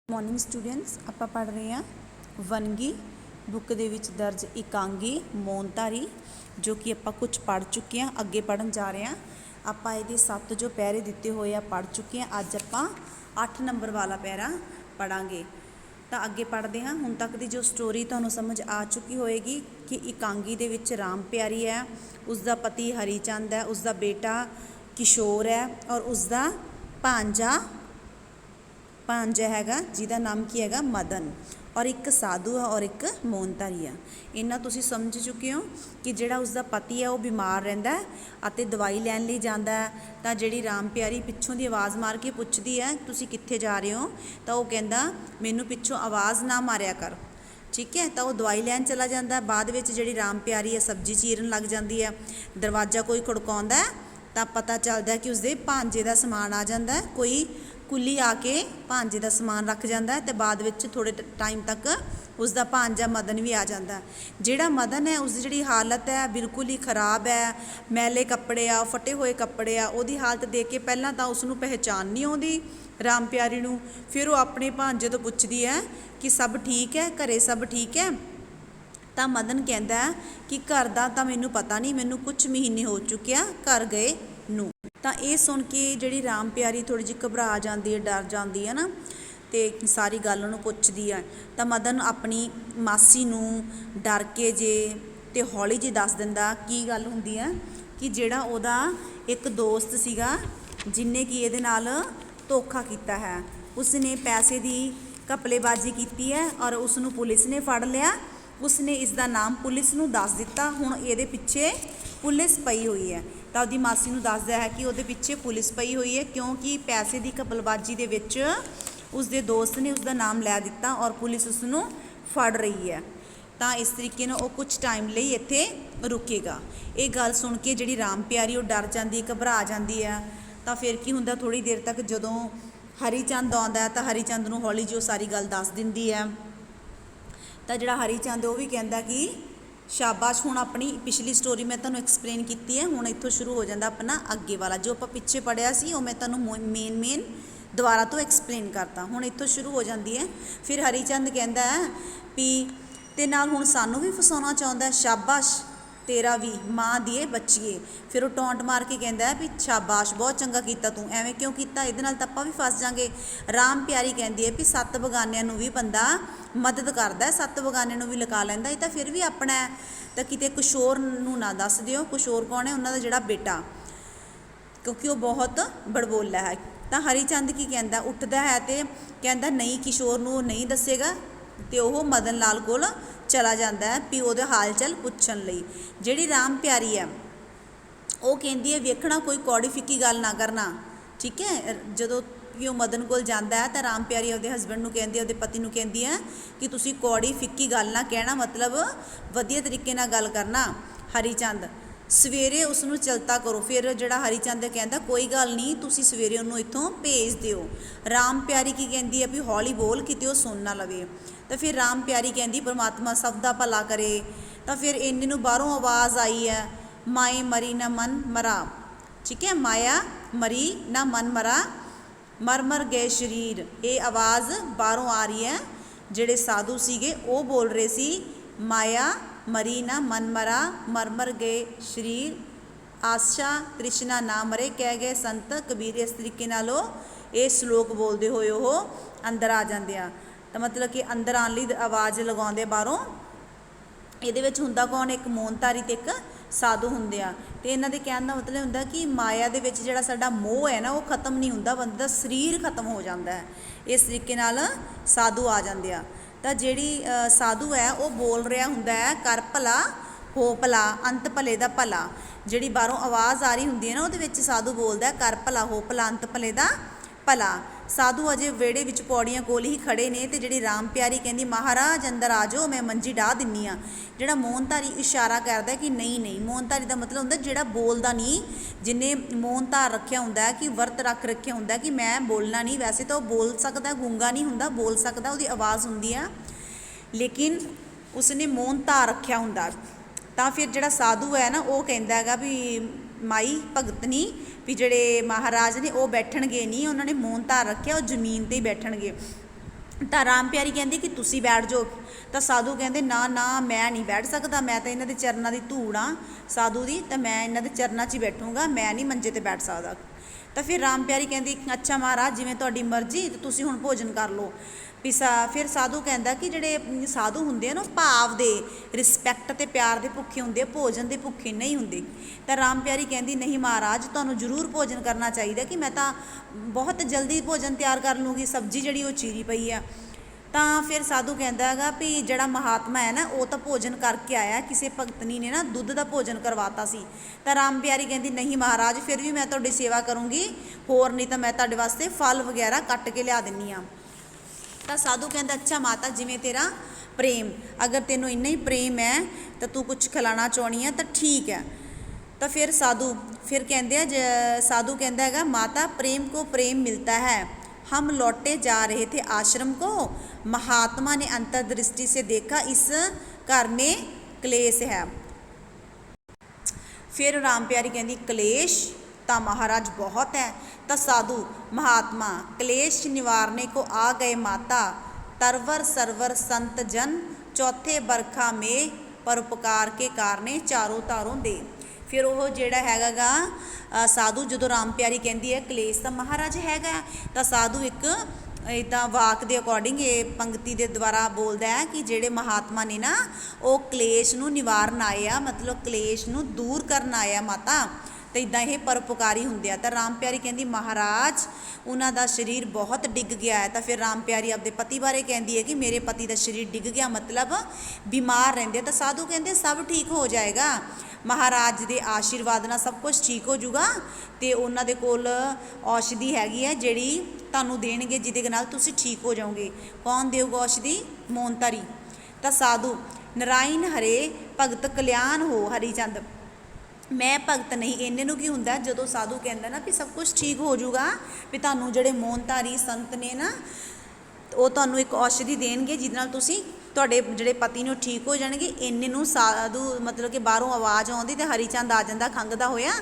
Morning students आप पढ़ रहे हैं वनगी बुक दे विच दर्ज एकांगी मौनधारी जो कि आप कुछ पढ़ चुके हैं। अगे पढ़न जा रहे हैं। आप ये 7 जो पैरे दिते हुए आ पढ़ चुके हैं। अज आप 8 नंबर वाला पैरा पढ़ांगे। तो अगे पढ़ते हैं। हुण तक की जो स्टोरी तुहानूं समझ आ चुकी होएगी कि एकांगी दे विच राम प्यारी है, उसका पति हरीचंद है, उसका बेटा किशोर है और उसका भांजा हैगा जिहदा नाम की हैगा मदन, और एक साधु है और एक मौनधारी है। इन्ना तुसीं समझ चुके हो कि जिहड़ा उसका पति है वह बीमार रहिंदा है अते दवाई लैण लई जांदा है। तां जिहड़ी राम प्यारी पिछों दी आवाज़ मार के पुछदी है तुसीं कित्थे जा रहे हो, तां वह कहंदा मैनूं पिछों आवाज़ ना मारिया कर। ठीक है, तो वह दवाई लैण चला जाता है। बाद विच जिहड़ी राम प्यारी है सब्जी चीरन लग जाती है। दरवाज़ा कोई खड़काउंदा है तां पता चलदा है कि उसदे भांजे दा समान आ जाता है। कोई कुली आके भांजे का समान रख जाता है। तो बाद विच थोड़े टाइम तक उसका भांजा मदन भी आ जाता है। जिहड़ा मदन है उसकी जिहड़ी हालत है बिल्कुल ही खराब है, मैले कपड़े आ, फटे हुए कपड़े आ। उहदी हालत देख के पहलां तां उसनूं पहचान नहीं आउंदी राम प्यारी नूं। फिर वो अपने भांजे तो पुछदी है कि सब ठीक है, घरे सब ठीक है। तो मदन कहता है कि घर का तो मैनूं पता नहीं, मैनूं कुछ महीने हो चुके हैं घर गए नूं। तो ये सुन के जी राम प्यारी थोड़ी जी घबरा जाती है, डर जाती है ना, तो सारी गल उन्होंने पुछदी है। तो मदन अपनी मासी नूं डर के जे तो हौली जी दस दिंदा की गल हुंदी है कि जिहड़ा उहदा एक दोस्त सीगा जिन्ने कि इहदे नाल धोखा कीता है, उसने पैसे की घपलेबाजी की है और उसनूं पुलिस ने फड़ लिया। उसने इसका नाम पुलिस नूं दस दिता। हुण इहदे पिछे पुलिस पई हुई है। तो उसदी मासी नूं दसदा है कि उहदे पिछे पुलिस पई हुई है क्योंकि पैसे की घपलबाजी दे विच उसदे दोस्त ने उसका नाम लै दिता और पुलिस उसनूं फड़ रही है। तो इस तरीके नाल वो कुछ टाइम लई इत्थे रुकेगा। ये गल सुन के जिहड़ी राम प्यारी वो डर जाती, घबरा जाती है। तो फिर की हुंदा, थोड़ी देर तक जदों हरीचंद आउंदा है तो हरीचंद नूं हौली जी सारी गल दस दिंदी है। तो जिहड़ा हरीचंद वो भी कहता कि शाबाश, हुण अपनी पिछली स्टोरी मैं तुहानूं एक्सप्लेन की है, हुण इत्थों शुरू हो जाता अपना अगे वाला जो आपां पिछे पढ़िया सी वो मैं तुहानूं मेन दुबारा तो एक्सप्लेन करता। हुण इत्थों शुरू हो जाती है। फिर हरीचंद कहता है भी ते नाल हुण सानूं भी फसाउणा चाहुंदा है, शाबाश तेरा भी माँ दिए बच्चीए। फिर वो टौंट मार के कहता है भी शाबाश बहुत चंगा कीता तू, एवें क्यों कीता, इहदे नाल तां आपां भी फस जांगे। राम प्यारी कहती है भी 7 बगानियां नूं भी बंदा मदद करदा है, 7 बगानियां नूं भी लगा लैंदा, ये तां फिर भी अपना है। तो किते किशोर नूं ना दस दिओ। किशोर कौन है, उन्हां दा जिहड़ा बेटा, क्योंकि वो बहुत बड़बोला है। तो हरीचंद की कहता, उठदा है तो कहता नहीं किशोर नूं नहीं दसेगा। तो वह मदन लाल कोल चला जाता है भी वो हाल चाल पुछण लई। जिहड़ी राम प्यारी है वो कहती है वेखना कोई कौड़ी फिक्की गल ना करना। ठीक है, जदों वो मदन कोल जाता है तो राम प्यारी अपने हसबैंड नूं कहती है, अपने पति नूं कहती है कि तुसीं कौड़ी फिक्की गल ना कहना, मतलब वधिया तरीके नाल गल करना। हरीचंद सवेरे उसनूं चलता करो। फिर जिहड़ा हरीचंद कहता कोई गल नहीं, तुसीं सवेरे उन्होंने इत्थों भेज दिओ। राम प्यारी की कहती है भी हौली बोल किते वो सुन ना लवे। तो फिर राम प्यारी कहती परमात्मा सब दा भला करे। तो फिर इन्ने नूं बाहरों आवाज़ आई है माए मरी ना मन मरा। ठीक है, माया मरी ना मन मरा, मर मर गए शरीर। ये आवाज़ बाहरों आ रही है। जिहड़े साधु सीगे वो बोल रहे सी माया मरी ना मन मरा, मर मर गए शरीर, आशा तृष्णा ना मरे, कह गए संत कबीर। इस तरीके नाल ये श्लोक बोलते हुए वो अंदर आ जाते हैं। तो मतलब कि अंदर आने लई आवाज़ लगाते बाहरों। ये हुंदा कौन, एक मौनधारी ते एक साधु हुंदे आ। ते इन्हां दे कहण दा मतलब हुंदा कि माया दे विच जिहड़ा साडा मोह है ना वो खत्म नहीं हुंदा, बंदे दा शरीर खत्म हो जाता है। इस तरीके नाल साधु आ जाते हैं। तो जिहड़ी साधु है वो बोल रहा हुंदा है कर भला हो भला अंत भले दा भला। जिहड़ी बाहरों आवाज़ आ रही हुंदी है ना उहदे विच साधु बोलदा है कर भला हो भला अंत भले दा भला। साधु अजे वेड़े विच पौड़ियां कोल ही खड़े ने ते जिहड़ी राम प्यारी कहंदी महाराज अंदर आ जाओ मैं मंजी डाह दिन्नी आ। जिहड़ा मौनधारी इशारा करदा है कि नहीं नहीं, मौनधारी दा मतलब हुंदा जिहड़ा बोलदा नहीं, जिन्हें मौन धार रखिया हुंदा है कि वर्त रख रखिया हुंदा है कि मैं बोलना नहीं। वैसे तो बोल सकदा, गूंगा नहीं हुंदा, बोल सकदा, उसदी आवाज़ हुंदी है, लेकिन उसने मौन धार रखिया हुंदा। तां फिर जिहड़ा साधु है ना वो कहंदा हैगा भी माई भगतनी भी जिहड़े महाराज ने वो बैठणगे नहीं, उन्होंने मौन धार रखिया, वो जमीन ते ही बैठणगे। ਤਾਂ ਰਾਮ ਪਿਆਰੀ ਕਹਿੰਦੀ ਕਿ ਤੁਸੀਂ ਬੈਠ ਜਾਓ। ਤਾਂ ਸਾਧੂ ਕਹਿੰਦੇ ਨਾ ਨਾ ਮੈਂ ਨਹੀਂ ਬੈਠ ਸਕਦਾ, ਮੈਂ ਤਾਂ ਇਹਨਾਂ ਦੇ ਚਰਨਾਂ ਦੀ ਧੂੜ ਹਾਂ ਸਾਧੂ ਦੀ, ਤਾਂ ਮੈਂ ਇਹਨਾਂ ਦੇ ਚਰਨਾਂ 'ਚ ਹੀ ਬੈਠੂੰਗਾ, ਮੈਂ ਨਹੀਂ ਮੰਜੇ 'ਤੇ ਬੈਠ ਸਕਦਾ। ਤਾਂ ਫਿਰ ਰਾਮ ਪਿਆਰੀ ਕਹਿੰਦੀ ਅੱਛਾ ਮਹਾਰਾਜ ਜਿਵੇਂ ਤੁਹਾਡੀ ਮਰਜ਼ੀ, ਤੇ ਤੁਸੀਂ ਹੁਣ ਭੋਜਨ ਕਰ ਲਓ। ਵੀ ਫਿਰ ਸਾਧੂ ਕਹਿੰਦਾ ਕਿ ਜਿਹੜੇ ਸਾਧੂ ਹੁੰਦੇ ਆ ਨਾ, ਭਾਵ ਦੇ ਰਿਸਪੈਕਟ ਅਤੇ ਪਿਆਰ ਦੇ ਭੁੱਖੇ ਹੁੰਦੇ ਆ, ਭੋਜਨ ਦੇ ਭੁੱਖੇ ਨਹੀਂ ਹੁੰਦੇ। ਤਾਂ ਰਾਮ ਪਿਆਰੀ ਕਹਿੰਦੀ ਨਹੀਂ ਮਹਾਰਾਜ ਤੁਹਾਨੂੰ ਜ਼ਰੂਰ ਭੋਜਨ ਕਰਨਾ ਚਾਹੀਦਾ, ਕਿ ਮੈਂ ਤਾਂ ਬਹੁਤ ਜਲਦੀ ਭੋਜਨ ਤਿਆਰ ਕਰ ਲੂੰਗੀ, ਸਬਜ਼ੀ ਜਿਹੜੀ ਉਹ ਚੀਰੀ ਪਈ ਆ। ਤਾਂ ਫਿਰ ਸਾਧੂ ਕਹਿੰਦਾ ਹੈਗਾ ਵੀ ਜਿਹੜਾ ਮਹਾਤਮਾ ਹੈ ਨਾ ਉਹ ਤਾਂ ਭੋਜਨ ਕਰਕੇ ਆਇਆ, ਕਿਸੇ ਭਗਤਨੀ ਨੇ ਨਾ ਦੁੱਧ ਦਾ ਭੋਜਨ ਕਰਵਾਤਾ ਸੀ। ਤਾਂ ਰਾਮ ਪਿਆਰੀ ਕਹਿੰਦੀ ਨਹੀਂ ਮਹਾਰਾਜ ਫਿਰ ਵੀ ਮੈਂ ਤੁਹਾਡੀ ਸੇਵਾ ਕਰੂੰਗੀ, ਹੋਰ ਨਹੀਂ ਤਾਂ ਮੈਂ ਤੁਹਾਡੇ ਵਾਸਤੇ ਫਲ ਵਗੈਰਾ ਕੱਟ ਕੇ ਲਿਆ ਦਿੰਦੀ ਹਾਂ। ਤਾਂ ਸਾਧੂ ਕਹਿੰਦਾ ਅੱਛਾ ਮਾਤਾ ਜਿਵੇਂ ਤੇਰਾ ਪ੍ਰੇਮ, ਅਗਰ ਤੈਨੂੰ ਇੰਨਾ ਹੀ ਪ੍ਰੇਮ ਹੈ ਤਾਂ ਤੂੰ ਕੁਛ ਖਿਲਾਣਾ ਚਾਹੁੰਦੀ ਹੈ ਤਾਂ ਠੀਕ ਹੈ। ਤਾਂ ਫਿਰ ਸਾਧੂ ਫਿਰ ਕਹਿੰਦੇ ਆ ਸਾਧੂ ਕਹਿੰਦਾ ਹੈਗਾ ਮਾਤਾ प्रेम को प्रेम मिलता है, हम लौटे जा रहे थे आश्रम को, महात्मा ने अंतर्दृष्टि से देखा इस घर में क्लेश है। फिर राम प्यारी कहती क्लेश तो महाराज बहुत है। तो साधु महात्मा क्लेश निवारने को आ गए माता, तरवर सरवर संत जन, चौथे बरखा में परोपकार के कारणे चारों तारों दे। फिर वो ਜਿਹੜਾ ਹੈਗਾ ਸਾਧੂ ਜਦੋਂ ਰਾਮ ਪਿਆਰੀ ਕਹਿੰਦੀ ਹੈ ਕਲੇਸ਼ ਤਾਂ ਮਹਾਰਾਜ ਹੈਗਾ, ਤਾਂ ਸਾਧੂ ਇੱਕ ਇੱਦਾਂ ਵਾਕ ਦੇ ਅਕੋਰਡਿੰਗ ਇਹ ਪੰਕਤੀ ਦੇ ਦੁਆਰਾ ਬੋਲਦਾ ਹੈ ਕਿ ਜਿਹੜੇ ਮਹਾਤਮਾ ਨੇ ਨਾ ਉਹ ਕਲੇਸ਼ ਨੂੰ ਨਿਵਾਰਨ ਆਏ ਆ, ਮਤਲਬ ਕਲੇਸ਼ ਨੂੰ ਦੂਰ ਕਰਨ ਆਏ ਆ ਮਾਤਾ, ਤਾਂ ਇੱਦਾਂ ਇਹ ਪਰਉਪਕਾਰੀ ਹੁੰਦੇ ਆ। ਤਾਂ ਰਾਮ ਪਿਆਰੀ ਕਹਿੰਦੀ ਮਹਾਰਾਜ ਉਹਨਾਂ ਦਾ ਸਰੀਰ ਬਹੁਤ ਡਿੱਗ ਗਿਆ ਹੈ। ਤਾਂ ਫਿਰ ਰਾਮ ਪਿਆਰੀ ਆਪਦੇ ਪਤੀ ਬਾਰੇ ਕਹਿੰਦੀ ਹੈ ਕਿ ਮੇਰੇ ਪਤੀ ਦਾ ਸਰੀਰ ਡਿੱਗ ਗਿਆ, ਮਤਲਬ ਬਿਮਾਰ ਰਹਿੰਦੇ। ਤਾਂ ਸਾਧੂ ਕਹਿੰਦੇ ਸਭ ਠੀਕ ਹੋ ਜਾਏਗਾ, ਮਹਾਰਾਜ ਦੇ ਆਸ਼ੀਰਵਾਦ ਨਾਲ ਸਭ ਕੁਝ ਠੀਕ ਹੋ ਜੂਗਾ, ਅਤੇ ਉਹਨਾਂ ਦੇ ਕੋਲ ਔਸ਼ਧੀ ਹੈਗੀ ਹੈ ਜਿਹੜੀ ਤੁਹਾਨੂੰ ਦੇਣਗੇ, ਜਿਹਦੇ ਨਾਲ ਤੁਸੀਂ ਠੀਕ ਹੋ ਜਾਓਗੇ। ਕੌਣ ਦੇਊਗਾ ਔਸ਼ਧੀ? ਮੋਨਤਾਰੀ। ਤਾਂ ਸਾਧੂ ਨਰਾਇਣ ਹਰੇ ਭਗਤ ਕਲਿਆਣ ਹੋ ਹਰੀਚੰਦ, ਮੈਂ ਭਗਤ ਨਹੀਂ। ਇੰਨੇ ਨੂੰ ਕੀ ਹੁੰਦਾ ਜਦੋਂ ਸਾਧੂ ਕਹਿੰਦਾ ਨਾ ਵੀ ਸਭ ਕੁਝ ਠੀਕ ਹੋ ਜੂਗਾ, ਵੀ ਤੁਹਾਨੂੰ ਜਿਹੜੇ ਮੋਨਤਾਰੀ ਸੰਤ ਨੇ ਨਾ ਉਹ ਤੁਹਾਨੂੰ ਇੱਕ ਔਸ਼ਧੀ ਦੇਣਗੇ ਜਿਹਦੇ ਨਾਲ ਤੁਸੀਂ ਤੁਹਾਡੇ ਜਿਹੜੇ ਪਤੀ ਨੇ ਉਹ ਠੀਕ ਹੋ ਜਾਣਗੇ। ਇੰਨੇ ਨੂੰ ਸਾਧੂ ਮਤਲਬ ਕਿ ਬਾਹਰੋਂ ਆਵਾਜ਼ ਆਉਂਦੀ ਅਤੇ ਹਰੀਚੰਦ ਆ ਜਾਂਦਾ ਖੰਘਦਾ ਹੋਇਆ,